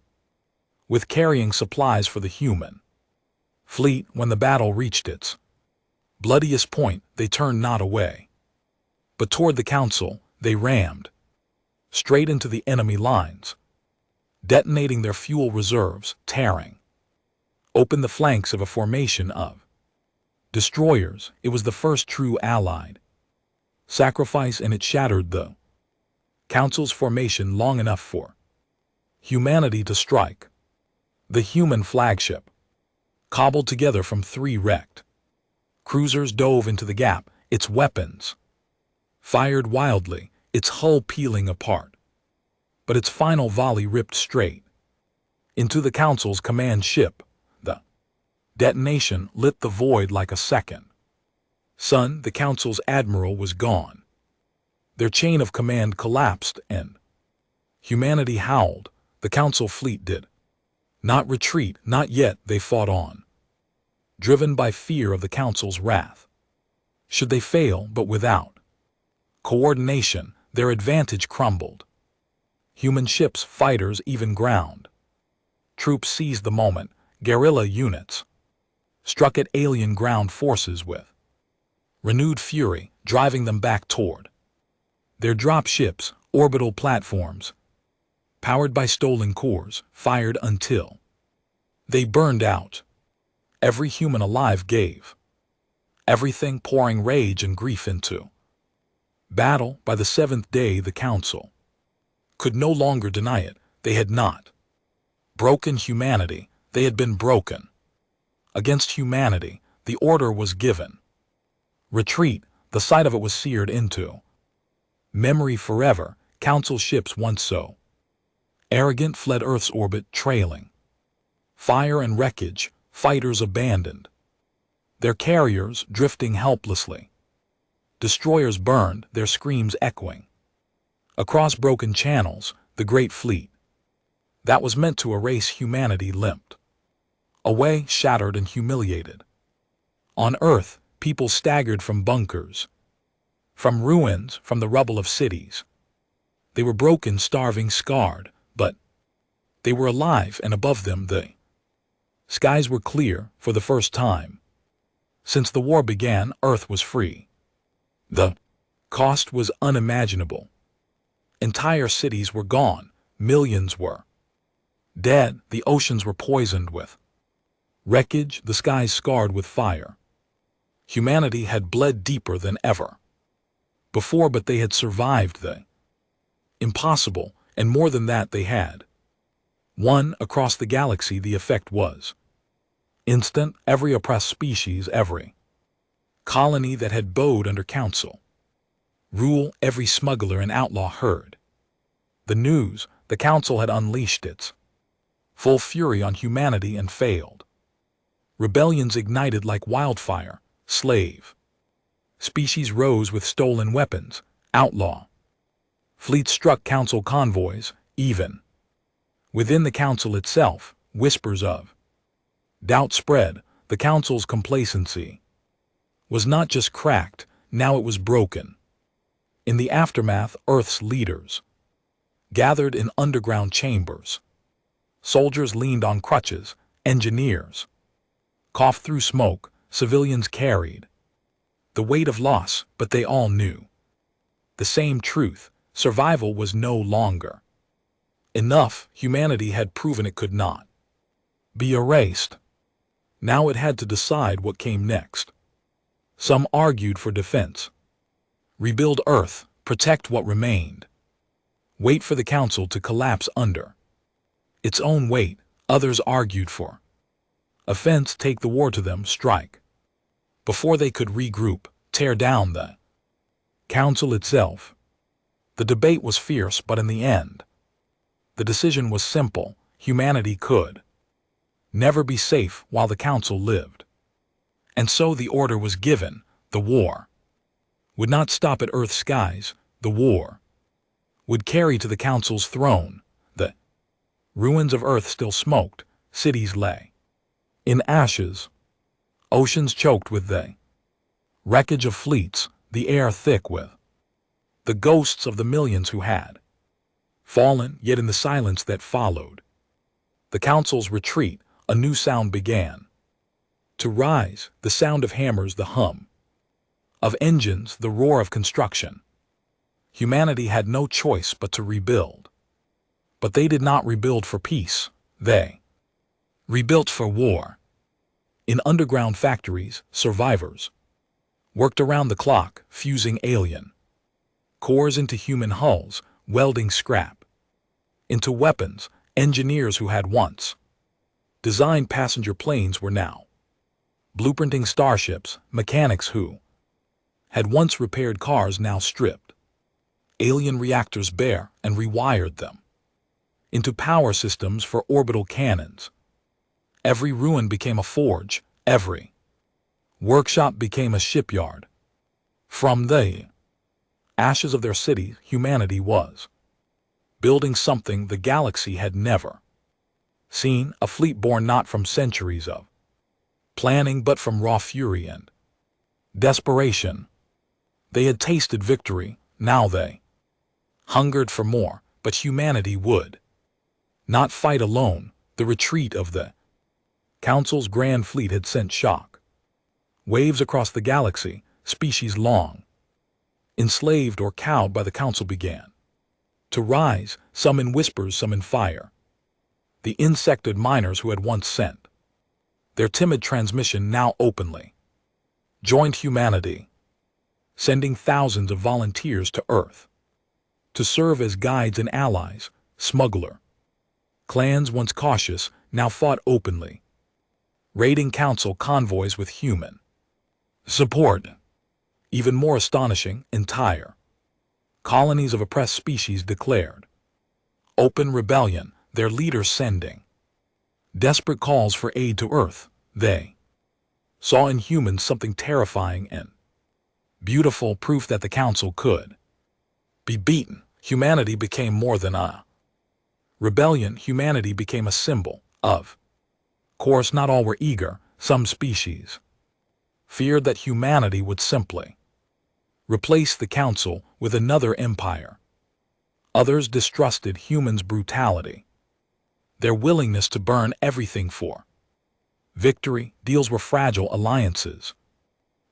with carrying supplies for the human fleet. When the battle reached its bloodiest point, they turned not away, but toward the Council. They rammed straight into the enemy lines, detonating their fuel reserves, tearing open the flanks of a formation of destroyers. It was the first true allied sacrifice, and it shattered the Council's formation long enough for humanity to strike. The human flagship, cobbled together from 3 wrecked Cruisers dove into the gap, its weapons fired wildly, its hull peeling apart. But its final volley ripped straight into the Council's command ship. The detonation lit the void like a second sun. The Council's admiral was gone. Their chain of command collapsed, and humanity howled. The Council fleet did not retreat, not yet. They fought on, driven by fear of the Council's wrath. Should they fail, but without coordination, their advantage crumbled. Human ships, fighters, even ground troops seized the moment. Guerrilla units struck at alien ground forces with renewed fury, driving them back toward their drop ships. Orbital platforms, powered by stolen cores, fired until they burned out. Every human alive gave everything, pouring rage and grief into battle. By the seventh day, the Council could no longer deny it. They had not broken humanity, they had been broken. Against humanity, the order was given. Retreat, the sight of it was seared into memory forever. Council ships, once so arrogant, fled Earth's orbit, trailing fire and wreckage. Fighters abandoned their carriers, drifting helplessly. Destroyers burned, their screams echoing across broken channels. The great fleet that was meant to erase humanity limped away, shattered and humiliated. On Earth, people staggered from bunkers, from ruins, from the rubble of cities. They were broken, starving, scarred, but they were alive, and above them the skies were clear. For the first time since the war began, Earth was free. The cost was unimaginable. Entire cities were gone, millions were dead, the oceans were poisoned with wreckage, the skies scarred with fire. Humanity had bled deeper than ever before, but they had survived the impossible, and more than that, they had won. Across the galaxy, the effect was instant. Every oppressed species, every colony that had bowed under Council rule, every smuggler and outlaw heard the news. The Council had unleashed its full fury on humanity and failed. Rebellions ignited like wildfire. Slave species rose with stolen weapons. Outlaw fleets struck Council convoys. Even within the Council itself, whispers of doubt spread. The Council's complacency was not just cracked, now it was broken. In the aftermath, Earth's leaders gathered in underground chambers. Soldiers leaned on crutches, engineers coughed through smoke, civilians carried the weight of loss, but they all knew the same truth: survival was no longer enough. Humanity had proven it could not be erased. Now it had to decide what came next. Some argued for defense. Rebuild Earth, protect what remained. Wait for the Council to collapse under its own weight. Others argued for offense, take the war to them, strike before they could regroup, tear down the Council itself. The debate was fierce, but in the end, the decision was simple: humanity could never be safe while the Council lived. And so the order was given. The war would not stop at Earth's skies. The war would carry to the Council's throne. The ruins of Earth still smoked. Cities lay in ashes. Oceans choked with the wreckage of fleets. The air thick with the ghosts of the millions who had fallen. Yet in the silence that followed the Council's retreat, a new sound began to rise. The sound of hammers, the hum of engines, the roar of construction. Humanity had no choice but to rebuild. But they did not rebuild for peace. They rebuilt for war. In underground factories, survivors worked around the clock, fusing alien cores into human hulls, welding scrap into weapons. Engineers who had once designed passenger planes were now blueprinting starships, mechanics who had once repaired cars now stripped alien reactors bare and rewired them into power systems for orbital cannons. Every ruin became a forge, every workshop became a shipyard. From the ashes of their city, humanity was building something the galaxy had never seen, a fleet born not from centuries of planning but from raw fury and desperation. They had tasted victory, now they hungered for more, but humanity would not fight alone. The retreat of the Council's grand fleet had sent shock waves across the galaxy. Species long enslaved or cowed by the Council began to rise, some in whispers, some in fire. The insected miners who had once sent their timid transmission now openly joined humanity, sending thousands of volunteers to Earth to serve as guides and allies. Smuggler clans, once cautious, now fought openly, raiding Council convoys with human support. Even more astonishing, entire colonies of oppressed species declared open rebellion, their leaders sending desperate calls for aid to Earth. They saw in humans something terrifying and beautiful, proof that the Council could be beaten. Humanity became more than a rebellion. Humanity became a symbol of course. Not all were eager. Some species feared that humanity would simply replace the Council with another empire. Others distrusted humans' brutality, their willingness to burn everything for victory. Deals were fragile, alliances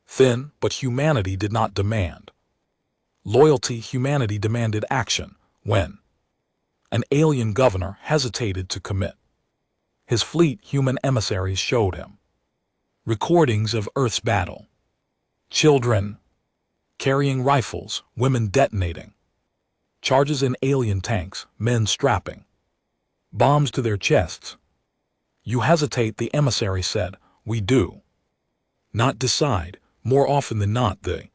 thin, but humanity did not demand loyalty. Humanity demanded action. When an alien governor hesitated to commit his fleet, human emissaries showed him recordings of Earth's battle. Children carrying rifles, women detonating charges in alien tanks, men strapping bombs to their chests. You hesitate, the emissary said. We do not decide. More often than not, the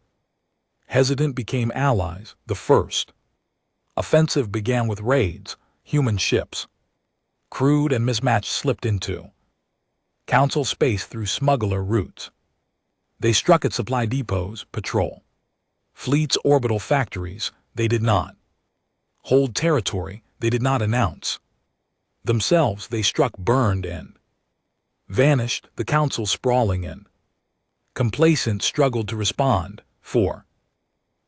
hesitant became allies. The first offensive began with raids. Human ships, crude and mismatched, slipped into Council space through smuggler routes. They struck at supply depots, patrol fleets, orbital factories. They did not hold territory. They did not announce themselves. They struck, burned, and vanished. The Council, sprawling and complacent, struggled to respond. For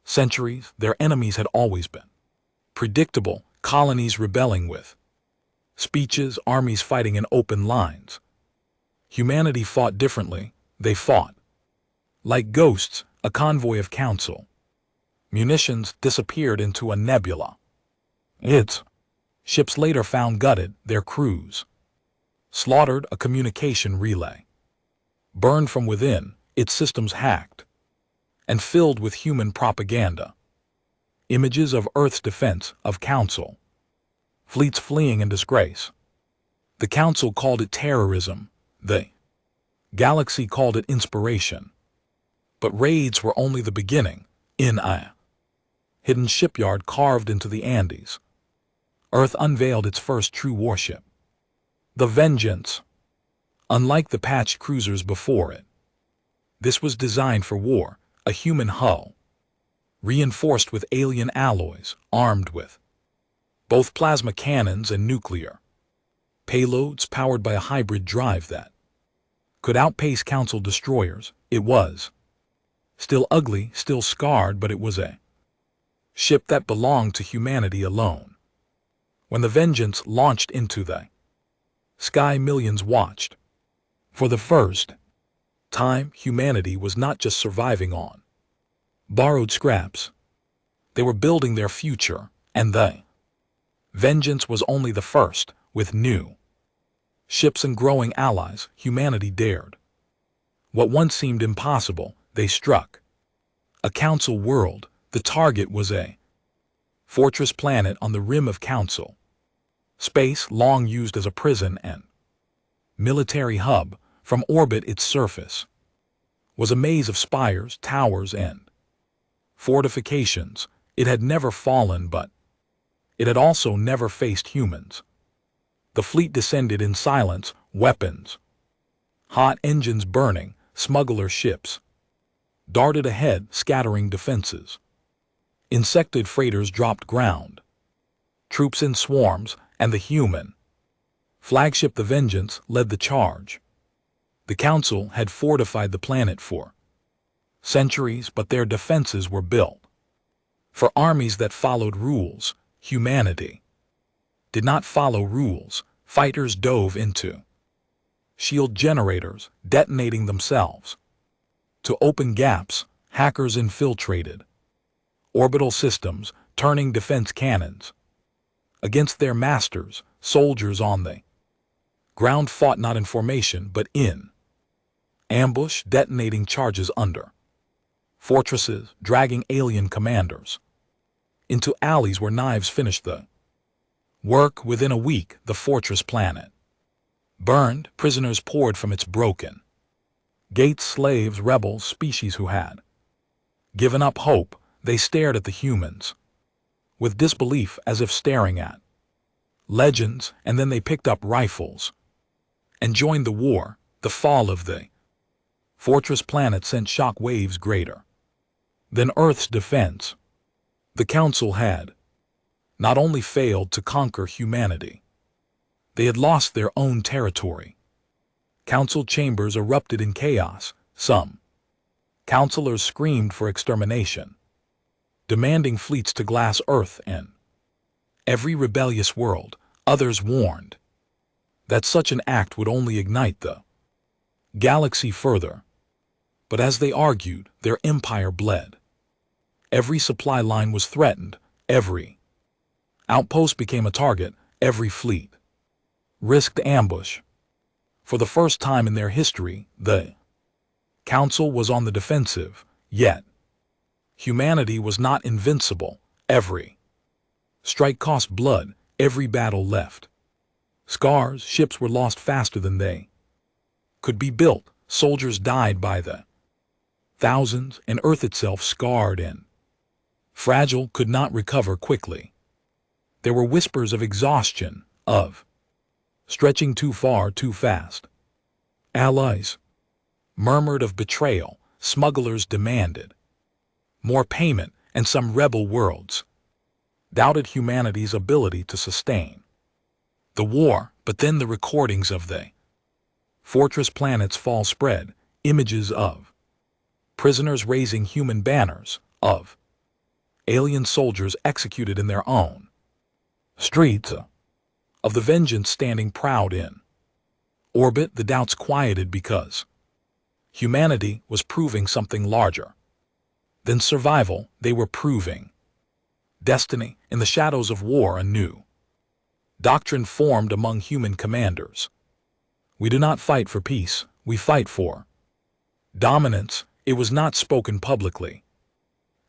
centuries, their enemies had always been predictable. Colonies rebelling with speeches, armies fighting in open lines. Humanity fought differently. They fought like ghosts. A convoy of Council munitions disappeared into a nebula. Its ships later found gutted, their crews slaughtered. A communication relay burned from within, its systems hacked and filled with human propaganda. Images of Earth's defense, of Council fleets fleeing in disgrace. The Council called it terrorism. The galaxy called it inspiration. But raids were only the beginning. In a hidden shipyard carved into the Andes, Earth unveiled its first true warship, the Vengeance. Unlike the patched cruisers before it, this was designed for war. A human hull, reinforced with alien alloys, armed with both plasma cannons and nuclear payloads, powered by a hybrid drive that could outpace Council destroyers. It was still ugly, still scarred, but it was a ship that belonged to humanity alone. When the Vengeance launched into the sky, millions watched. For the first time, humanity was not just surviving on borrowed scraps. They were building their future, and the Vengeance was only the first. With new ships and growing allies, humanity dared what once seemed impossible. They struck a Council world. The target was a fortress planet on the rim of Council space, long used as a prison and military hub. From orbit, its surface was a maze of spires, towers, and fortifications. It had never fallen, but it had also never faced humans. The fleet descended in silence, weapons, hot engines burning, smuggler ships darted ahead, scattering defenses. Insected freighters dropped ground, troops in swarms, and the human flagship the Vengeance led the charge. The Council had fortified the planet for centuries, but their defenses were built for armies that followed rules. Humanity did not follow rules. Fighters dove into shield generators, detonating themselves to open gaps. Hackers infiltrated orbital systems, turning defense cannons against their masters. Soldiers on the ground fought not in formation but in ambush, detonating charges under fortresses, dragging alien commanders into alleys where knives finished the work. Within a week, the fortress planet burned. Prisoners poured from its broken gates. Slaves, rebels, species who had given up hope. They stared at the humans with disbelief, as if staring at legends, and then they picked up rifles and joined the war. The fall of the fortress planet sent shock waves greater than Earth's defense. The Council had not only failed to conquer humanity, they had lost their own territory. Council chambers erupted in chaos. Some councilors screamed for extermination, demanding fleets to glass Earth and every rebellious world. Others warned that such an act would only ignite the galaxy further. But as they argued, their empire bled. Every supply line was threatened. Every outpost became a target. Every fleet risked ambush. For the first time in their history, the Council was on the defensive. Yet humanity was not invincible. Every strike cost blood. Every battle left scars. Ships were lost faster than they could be built. Soldiers died by the thousands, and Earth itself, scarred and fragile, could not recover quickly. There were whispers of exhaustion, of stretching too far too fast. Allies murmured of betrayal. Smugglers demanded more payment, and some rebel worlds doubted humanity's ability to sustain the war. But then the recordings of the fortress planet's fall spread. Images of prisoners raising human banners, of alien soldiers executed in their own streets, of the Vengeance standing proud in orbit. The doubts quieted because humanity was proving something larger than survival. They were proving destiny. In the shadows of war, a new doctrine formed among human commanders. We do not fight for peace, we fight for dominance. It was not spoken publicly,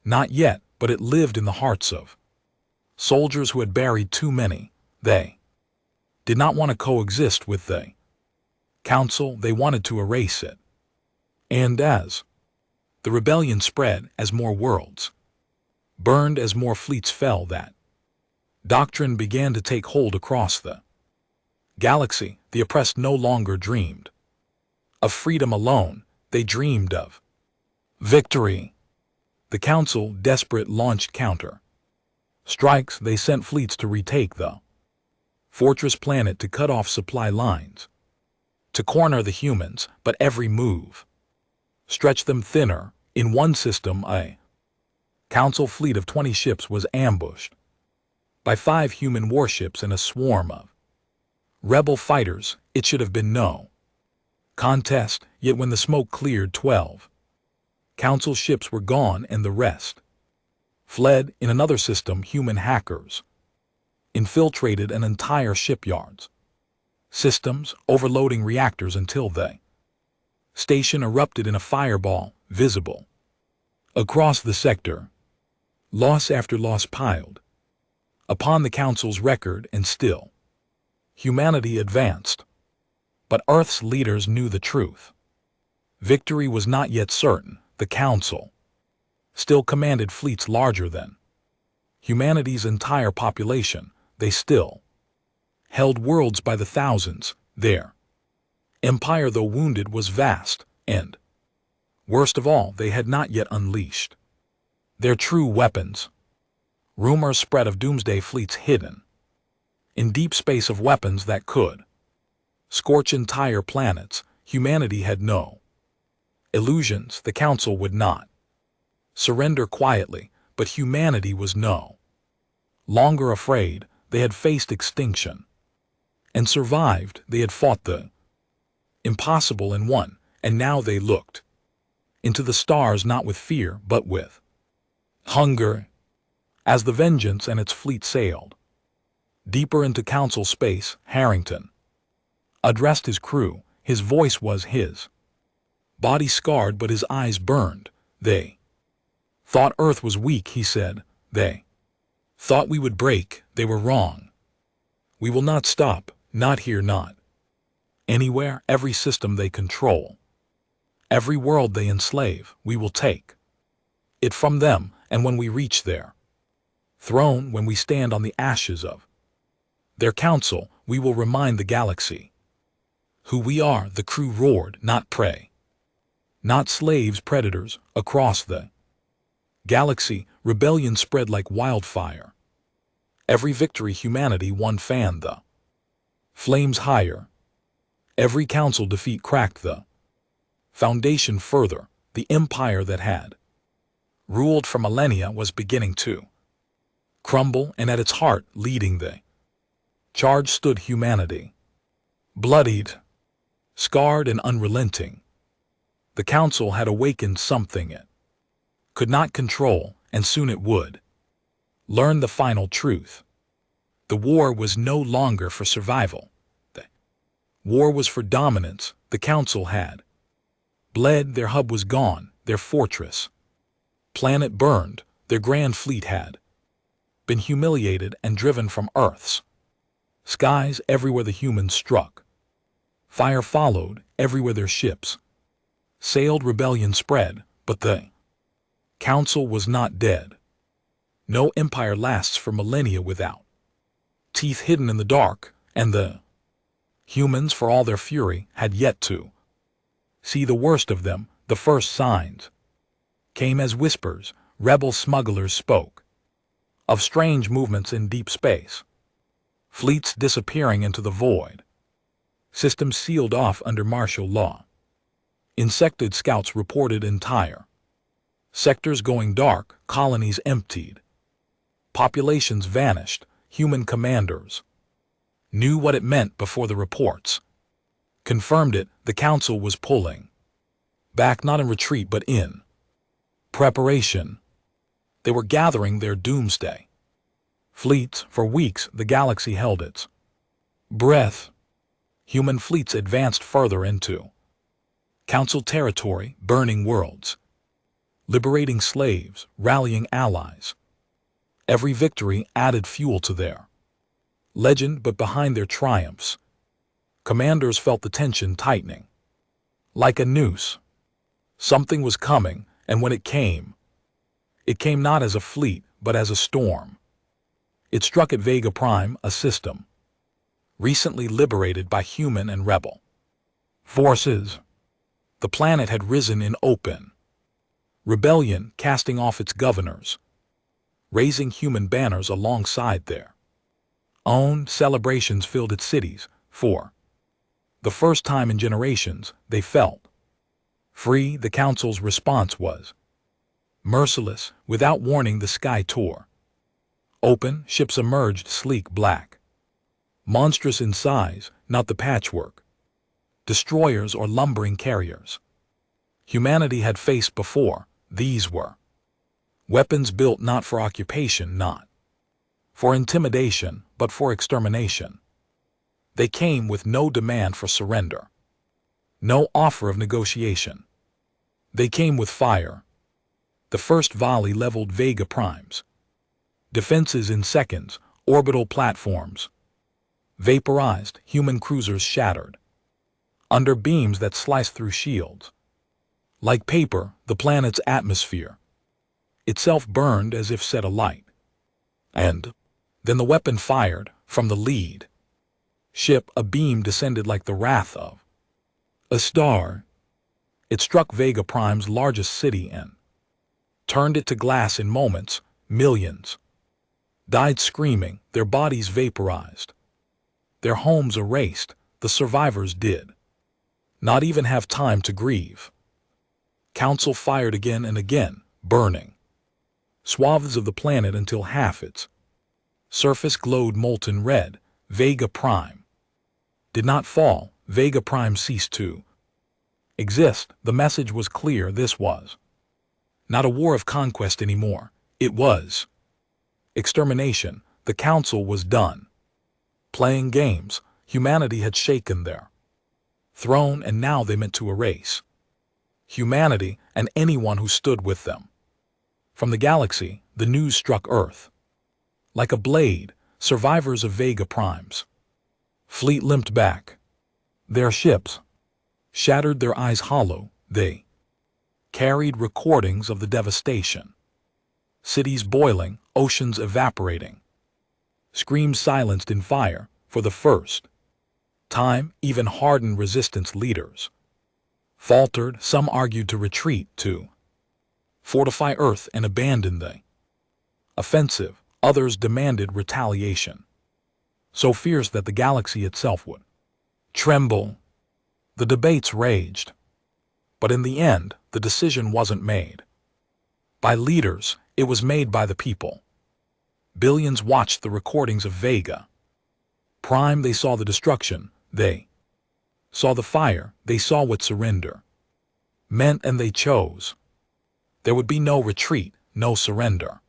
not yet, but it lived in the hearts of soldiers who had buried too many. They did not want to coexist with the Council. They wanted to erase it. And as the rebellion spread, as more worlds burned, as more fleets fell, that doctrine began to take hold across the galaxy. The oppressed no longer dreamed of freedom alone. They dreamed of victory. The Council, desperate, launched counter strikes. They sent fleets to retake the fortress planet, to cut off supply lines, to corner the humans. But every move stretched them thinner. In one system, a Council fleet of 20 ships was ambushed by 5 human warships and a swarm of rebel fighters. It should have been no contest, yet when the smoke cleared, 12 Council ships were gone, and the rest fled. In another system, human hackers infiltrated an entire shipyard's systems, overloading reactors until the station erupted in a fireball, visible across the sector. Loss after loss piled upon the Council's record, and still humanity advanced. But Earth's leaders knew the truth. Victory was not yet certain. The Council still commanded fleets larger than humanity's entire population. They still held worlds by the thousands. Their empire, though wounded, was vast, and, worst of all, they had not yet unleashed their true weapons. Rumors spread of doomsday fleets hidden in deep space, of weapons that could scorch entire planets. Humanity had no illusions. The Council would not surrender quietly, but humanity was no longer afraid. They had faced extinction and survived. They had fought the impossible and won, and now they looked into the stars not with fear but with hunger. As the Vengeance and its fleet sailed deeper into Council space, Harrington addressed his crew. His voice was his body scarred, but his eyes burned. They thought Earth was weak, he said. They thought we would break. They were wrong. We will not stop, not here, not anywhere. Every system they control, every world they enslave, we will take it from them. And when we reach their throne, when we stand on the ashes of their council, we will remind the galaxy who we are. The crew roared, not prey, not slaves, predators. Across the galaxy, rebellion spread like wildfire. Every victory humanity won fanned the flames higher. Every council defeat cracked the foundation further. The empire that had ruled for millennia was beginning to crumble, and at its heart, leading the charge, stood humanity, bloodied, scarred, and unrelenting. The Council had awakened something it could not control, and soon it would learn the final truth. The war was no longer for survival. The war was for dominance. The Council had bled. Their hub was gone. Their fortress planet burned. Their grand fleet had been humiliated and driven from Earth's skies. Everywhere the humans struck, fire followed. Everywhere their ships sailed, rebellion spread. But the Council was not dead. No empire lasts for millennia without teeth hidden in the dark, and the humans, for all their fury, had yet to see the worst of them. The first signs came as whispers. Rebel smugglers spoke of strange movements in deep space, fleets disappearing into the void, systems sealed off under martial law. Insected scouts reported entire sectors going dark, colonies emptied, populations vanished. Human commanders knew what it meant before the reports confirmed it. The Council was pulling back, not in retreat but in preparation. They were gathering their doomsday fleets. For weeks the galaxy held its breath. Human fleets advanced further into Council territory, burning worlds, liberating slaves, rallying allies. Every victory added fuel to their legend, but behind their triumphs, commanders felt the tension tightening like a noose. Something was coming, and when it came not as a fleet, but as a storm. It struck at Vega Prime, a system recently liberated by human and rebel forces. The planet had risen in open rebellion, casting off its governors, raising human banners alongside their own. Celebrations filled its cities. For the first time in generations, they felt free. The Council's response was merciless. Without warning, the sky tore open. Ships emerged, sleek black, monstrous in size, not the patchwork destroyers or lumbering carriers humanity had faced before. These were weapons built not for occupation, not for intimidation, but for extermination. They came with no demand for surrender, no offer of negotiation. They came with fire. The first volley leveled Vega Primes, defenses in seconds, orbital platforms vaporized, human cruisers shattered under beams that sliced through shields. Like paper, the planet's atmosphere itself burned as if set alight. And then the weapon fired from the lead ship. A beam descended like the wrath of a star. It struck Vega Prime's largest city and turned it to glass in moments. Millions died screaming, their bodies vaporized, their homes erased. The survivors did not even have time to grieve. Council fired again and again, burning swaths of the planet until half its surface glowed molten red. Vega Prime did not fall. Vega Prime ceased to exist. The message was clear. This was not a war of conquest anymore. It was extermination. The Council was done playing games. Humanity had shaken their throne, and now they meant to erase humanity and anyone who stood with them. From the galaxy, the news struck Earth like a blade. Survivors of Vega Prime's fleet limped back, their ships shattered, their eyes hollow. They carried recordings of the devastation. Cities boiling, oceans evaporating, screams silenced in fire. For the first time, even hardened resistance leaders faltered. Some argued to retreat, to fortify Earth and abandon the offensive. Others demanded retaliation so fierce that the galaxy itself would tremble. The debates raged, but in the end, the decision wasn't made by leaders. It was made by the people. Billions watched the recordings of Vega Prime. They saw the destruction. They saw the fire. They saw what surrender meant, and they chose. There would be no retreat, no surrender,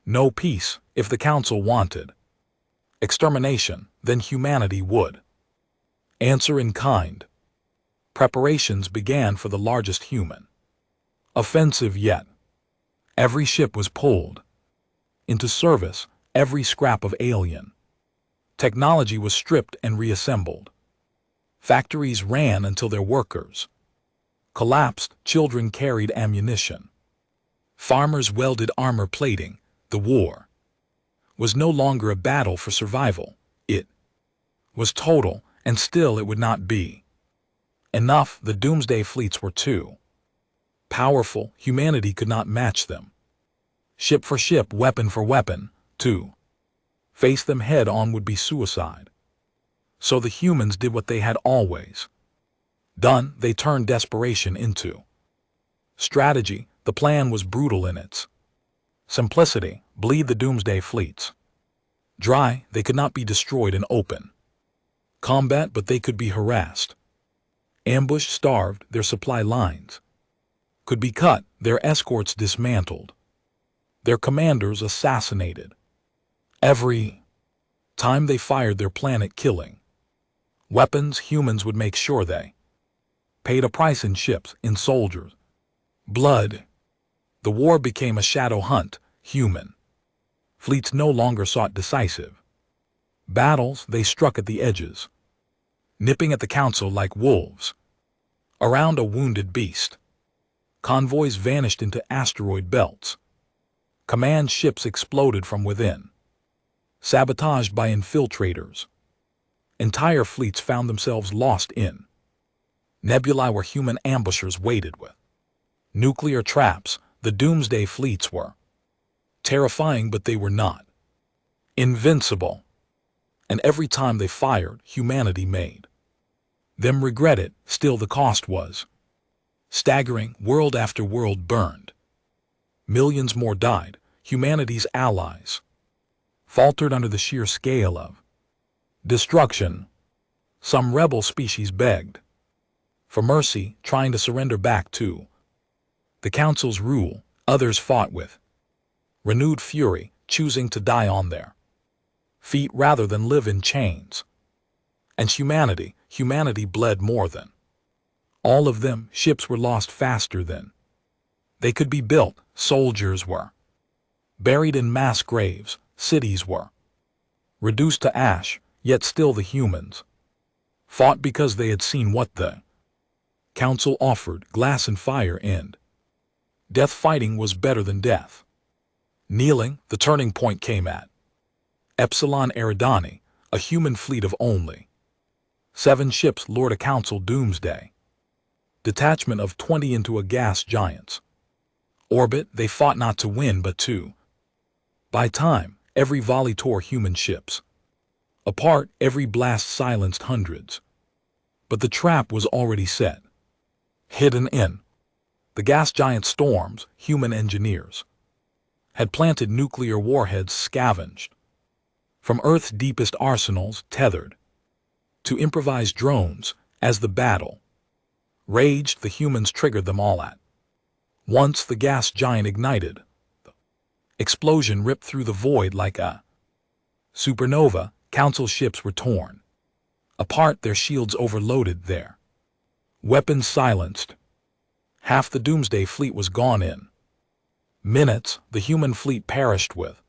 no peace. If the Council wanted extermination, then humanity would answer in kind. Preparations began for the largest human offensive yet. Every ship was pulled into service. Every scrap of alien technology was stripped and reassembled. Factories ran until their workers collapsed. Children carried ammunition. Farmers welded armor plating. The war was no longer a battle for survival. It was total, and still it would not be enough. The doomsday fleets were too powerful. Humanity could not match them. Ship for ship, weapon for weapon, to face them head on would be suicide. So the humans did what they had always done. They turned desperation into strategy. The plan was brutal in its simplicity. Bleed the doomsday fleets dry. They could not be destroyed in open combat, but they could be harassed, ambushed, starved. Their supply lines could be cut, their escorts dismantled, their commanders assassinated. Every time they fired their planet-killing weapons, humans would make sure they paid a price in ships, in soldiers' blood. The war became a shadow hunt. Human fleets no longer sought decisive battles. They struck at the edges, nipping at the Council like wolves around a wounded beast. Convoys vanished into asteroid belts. Command ships exploded from within, sabotaged by infiltrators. Entire fleets found themselves lost in nebulae where human ambushers waited with nuclear traps. The doomsday fleets were terrifying, but they were not invincible. And every time they fired, humanity made them regret it. Still, the cost was staggering. World after world burned. Millions more died. Humanity's allies faltered under the sheer scale of destruction. Some rebel species begged for mercy, trying to surrender back to the Council's rule. Others fought with renewed fury, choosing to die on their feet rather than live in chains. And humanity bled more than all of them. Ships were lost faster than they could be built. Soldiers were buried in mass graves. Cities were reduced to ash. Yet still the humans fought because they had seen what the Council offered glass and fire and death. Fighting was better than death. Kneeling, the turning point came at Epsilon Eridani, a human fleet of only 7 ships lured a Council doomsday detachment of 20 into a gas giant's orbit. They fought not to win but to buy time. Every volley tore human ships apart, every blast silenced hundreds. But the trap was already set. Hidden in the gas giant storms, human engineers had planted nuclear warheads scavenged from Earth's deepest arsenals, tethered to improvised drones. As the battle raged, the humans triggered them all at once. The gas giant ignited. The explosion ripped through the void like a supernova. Council ships were torn apart, their shields overloaded, their weapons silenced. Half the Doomsday fleet was gone in minutes. The human fleet perished with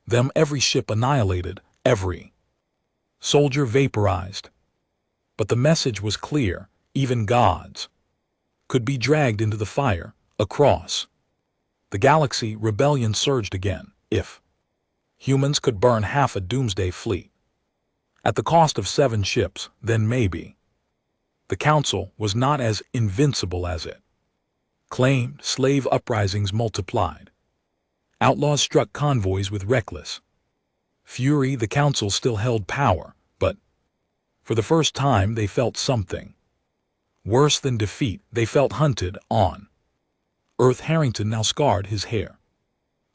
them, every ship annihilated, every soldier vaporized. But the message was clear: even gods could be dragged into the fire. Across the galaxy, rebellion surged again. If humans could burn half a Doomsday fleet at the cost of 7 ships, then maybe the Council was not as invincible as it claimed. Slave uprisings multiplied. Outlaws struck convoys with reckless fury. The Council still held power, but for the first time they felt something worse than defeat. They felt hunted on Earth. Harrington, now scarred, his hair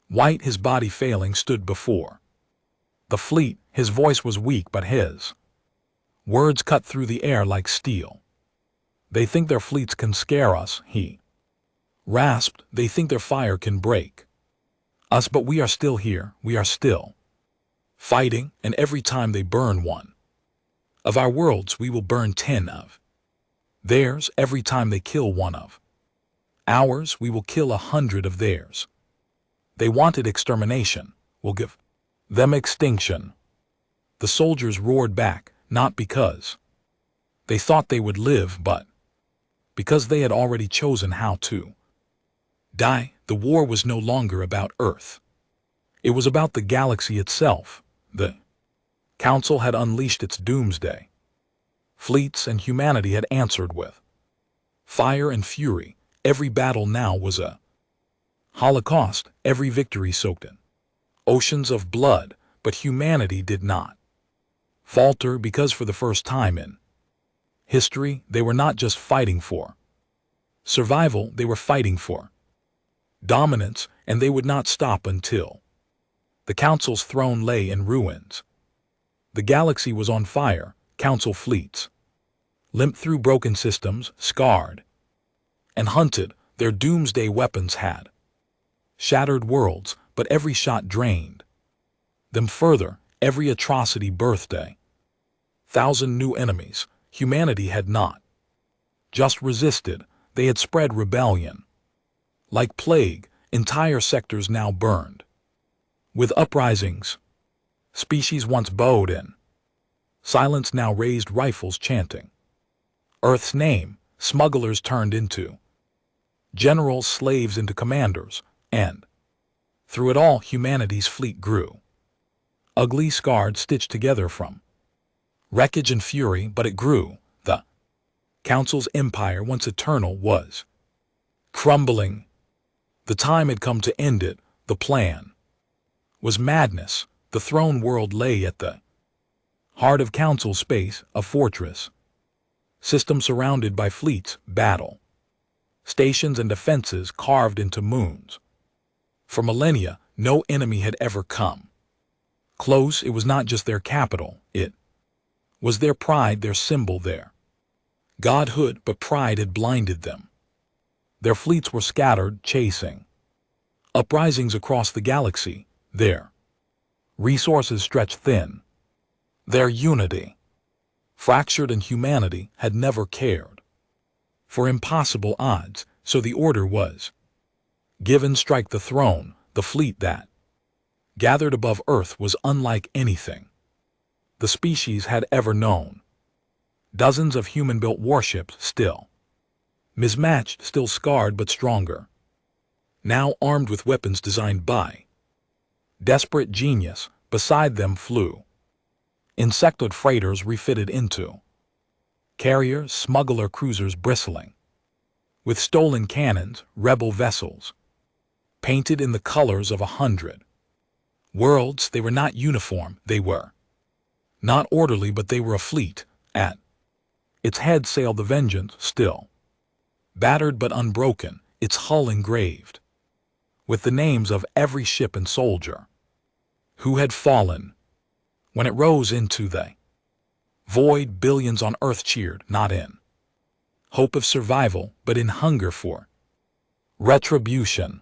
white, his body failing, stood before the fleet. His voice was weak, but his words cut through the air like steel. "They think their fleets can scare us," he rasped. "They think their fire can break us, but we are still here. We are still fighting, and every time they burn one of our worlds, we will burn 10 of theirs. Every time they kill one of ours, we will kill 100 of theirs. They wanted extermination. We'll give them extinction." The soldiers roared back, not because they thought they would live, but because they had already chosen how to die. The war was no longer about Earth. It was about the galaxy itself. The Council had unleashed its doomsday fleets, and humanity had answered with fire and fury. Every battle now was a holocaust, every victory soaked in oceans of blood. But humanity did not falter, because for the first time in history, they were not just fighting for survival, they were fighting for dominance, and they would not stop until the Council's throne lay in ruins. The galaxy was on fire. Council fleets limped through broken systems, scarred and hunted. Their doomsday weapons had shattered worlds, but every shot drained them further. Every atrocity birthed a thousand new enemies. Humanity had not just resisted, they had spread rebellion like plague. Entire sectors now burned with uprisings. Species once bowed in silence now raised rifles, chanting Earth's name. Smugglers turned into generals, slaves into commanders, and through it all, humanity's fleet grew. Ugly, scarred, stitched together from wreckage and fury, but it grew. The Council's empire, once eternal, was crumbling. The time had come to end it. The plan was madness. The throne world lay at the heart of Council space, a fortress system surrounded by fleets, battle stations, and defenses carved into moons. For millennia, no enemy had ever come close. It was not just their capital, it was their pride, their symbol, their godhood, but pride had blinded them. Their fleets were scattered, chasing uprisings across the galaxy. Their resources stretched thin. Their unity fractured, and humanity had never cared for impossible odds. So the order was given: strike the throne. The fleet that gathered above Earth was unlike anything the species had ever known. Dozens of human-built warships, still Mismatched, still scarred but stronger. Now armed with weapons designed by desperate genius, beside them flew insectoid freighters refitted into carriers, smuggler cruisers bristling with stolen cannons, rebel vessels painted in the colors of 100 worlds. They were not uniform, they were not orderly, but they were a fleet. At its head sailed the Vengeance, still battered but unbroken, its hull engraved with the names of every ship and soldier who had fallen when it rose into the void. Billions on Earth cheered, not in hope of survival, but in hunger for retribution.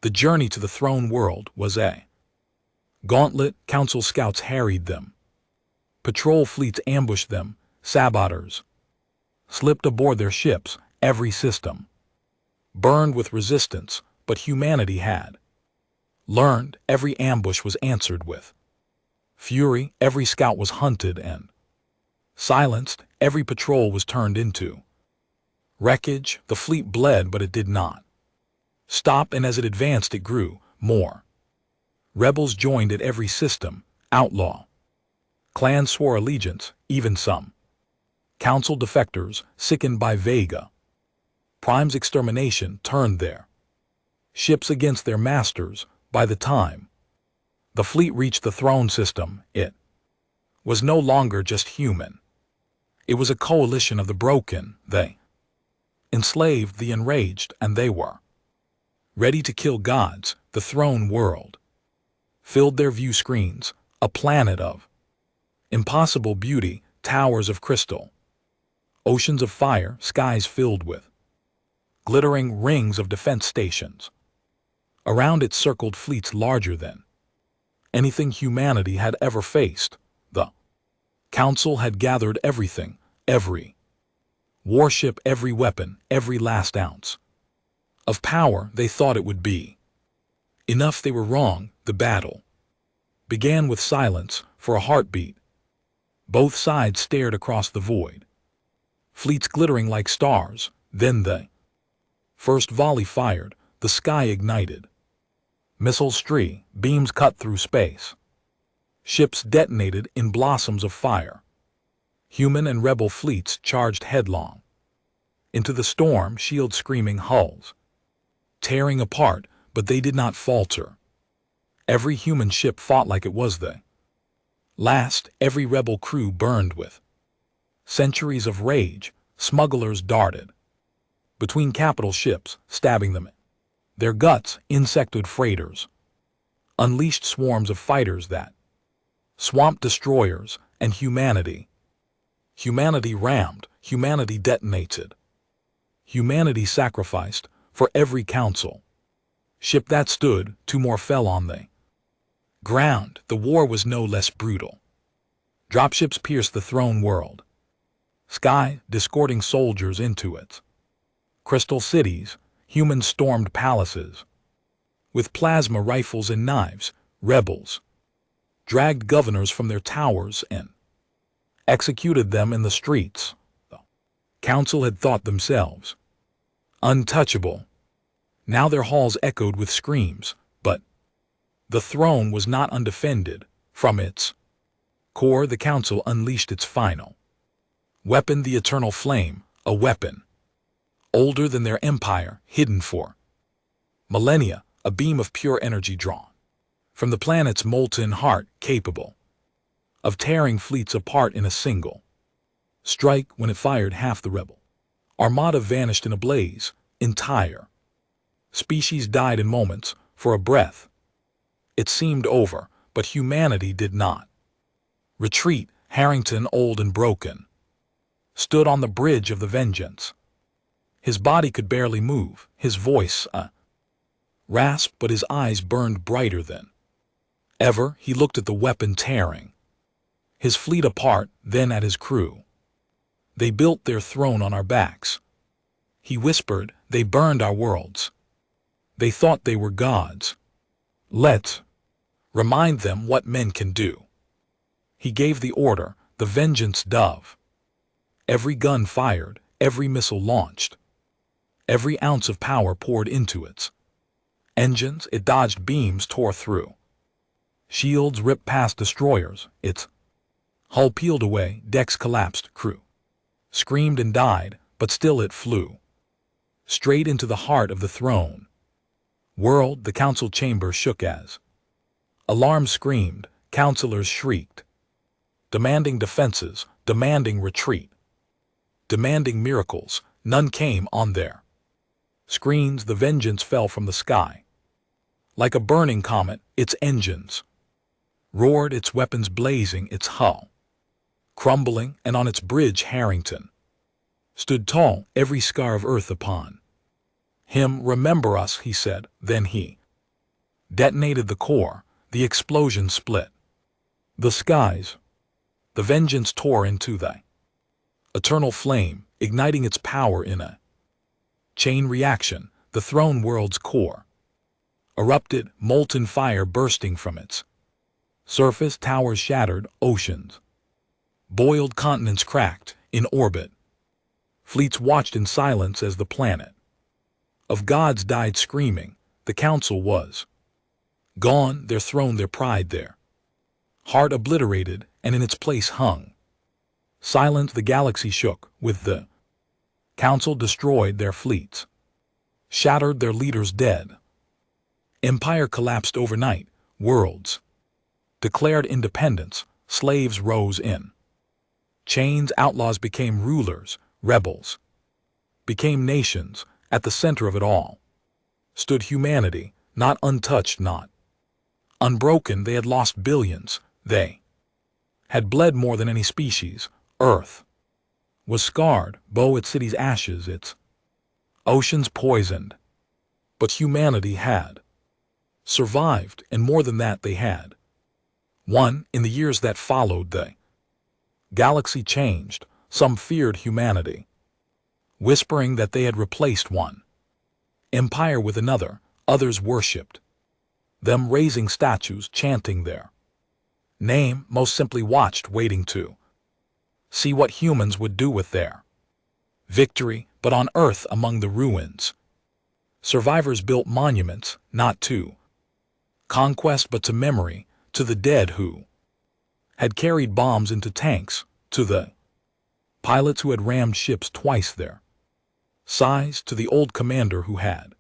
The journey to the throne world was a gauntlet. Council scouts harried them. Patrol fleets ambushed them. Saboteurs slipped aboard their ships. Every system burned with resistance, but humanity had learned. Every ambush was answered with fury. Every scout was hunted and silenced. Every patrol was turned into wreckage. The fleet bled, but it did not stop, and as it advanced it grew. More rebels joined at every system. Outlaw clans swore allegiance, even some council defectors, sickened by Vega Prime's extermination, turned their ships against their masters. By the time the fleet reached the throne system, it was no longer just human. It was a coalition of the broken, the enslaved, the enraged, and they were ready to kill gods. The throne world filled their view screens, a planet of impossible beauty, towers of crystal, oceans of fire, skies filled with glittering rings of defense stations. Around it circled fleets larger than anything humanity had ever faced. The council had gathered everything, every warship, every weapon, every last ounce of power they thought it would be enough. They were wrong. The battle began with silence. For a heartbeat, both sides stared across the void, fleets glittering like stars. Then the first volley fired. The sky ignited. Missiles streaked, beams cut through space. Ships detonated in blossoms of fire. Human and rebel fleets charged headlong into the storm, shield screaming, hulls tearing apart, but they did not falter. Every human ship fought like it was the last. Every rebel crew burned with centuries of rage. Smugglers darted between capital ships, stabbing them in their guts. Insectoid freighters unleashed swarms of fighters that swamped destroyers, and humanity rammed, humanity detonated, humanity sacrificed. For every council ship that stood, 2 more fell on the ground. The war was no less brutal. Dropships pierced the throne world sky, discording soldiers into its crystal cities. Humans stormed palaces with plasma rifles and knives. Rebels dragged governors from their towers and executed them in the streets. The council had thought themselves untouchable. Now their halls echoed with screams, but the throne was not undefended. From its core, the council unleashed its final weapon, the eternal flame, a weapon older than their empire, hidden for millennia, a beam of pure energy drawn from the planet's molten heart, capable of tearing fleets apart in a single strike. When it fired, half the rebel armada vanished in a blaze. Entire species died in moments. For a breath, it seemed over, but humanity did not retreat. Harrington, old and broken, stood on the bridge of the Vengeance. His body could barely move, his voice a rasp, but his eyes burned brighter than ever. He looked at the weapon tearing his fleet apart, then at his crew. They built their throne on our backs. He whispered, they burned our worlds. They thought they were gods. Let's remind them what men can do. He gave the order, the Vengeance dove. Every gun fired, every missile launched. Every ounce of power poured into its engines. It dodged beams, tore through shields, ripped past destroyers. Its hull peeled away, decks collapsed, crew screamed and died, but still it flew straight into the heart of the throne world. The council chamber shook as alarms screamed, counselors shrieked, demanding defenses, demanding retreat, demanding miracles. None came on their screens. The vengeance fell from the sky like a burning comet. Its engines roared, its weapons blazing, its hull crumbling, and on its bridge Harrington stood tall, every scar of earth upon him. "Remember us," he said. Then he detonated the core. The explosion split the skies. The vengeance tore into the eternal flame, igniting its power in a chain reaction. The throne world's core erupted, molten fire bursting from its surface. Towers shattered, oceans boiled, continents cracked. In orbit, fleets watched in silence as the planet of gods died screaming. The council was gone, their throne, their pride, their heart obliterated, and in its place hung silence. The galaxy shook with the council destroyed, their fleets shattered, their leaders dead. Empire collapsed overnight. Worlds declared independence. Slaves rose in chains. Outlaws became rulers. Rebels became nations. At the center of it all stood humanity, not untouched, not unbroken. They had lost billions. They had bled more than any species. Earth was scarred, its cities ashes, its oceans poisoned. But humanity had survived, and more than that, they had won. In the years that followed, the galaxy changed. Some feared humanity, whispering that they had replaced one empire with another. Others worshipped them, raising statues, chanting their name. Most simply watched, waiting to see what humans would do with their victory. But on Earth, among the ruins, survivors built monuments, not to conquest but to memory, to the dead who had carried bombs into tanks, to the pilots who had rammed ships twice their size, to the old commander who had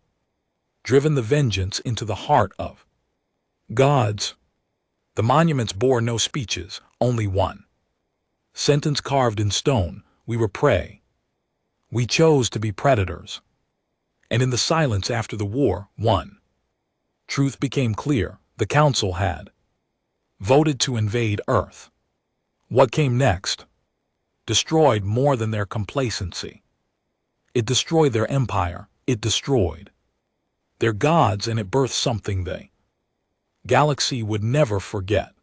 driven the vengeance into the heart of gods. The monuments bore no speeches, only one sentence carved in stone: we were prey. We chose to be predators. And in the silence after the war, one truth became clear: the council had voted to invade Earth. What came next destroyed more than their complacency. It destroyed their empire. It destroyed their gods, and it birthed something the galaxy would never forget.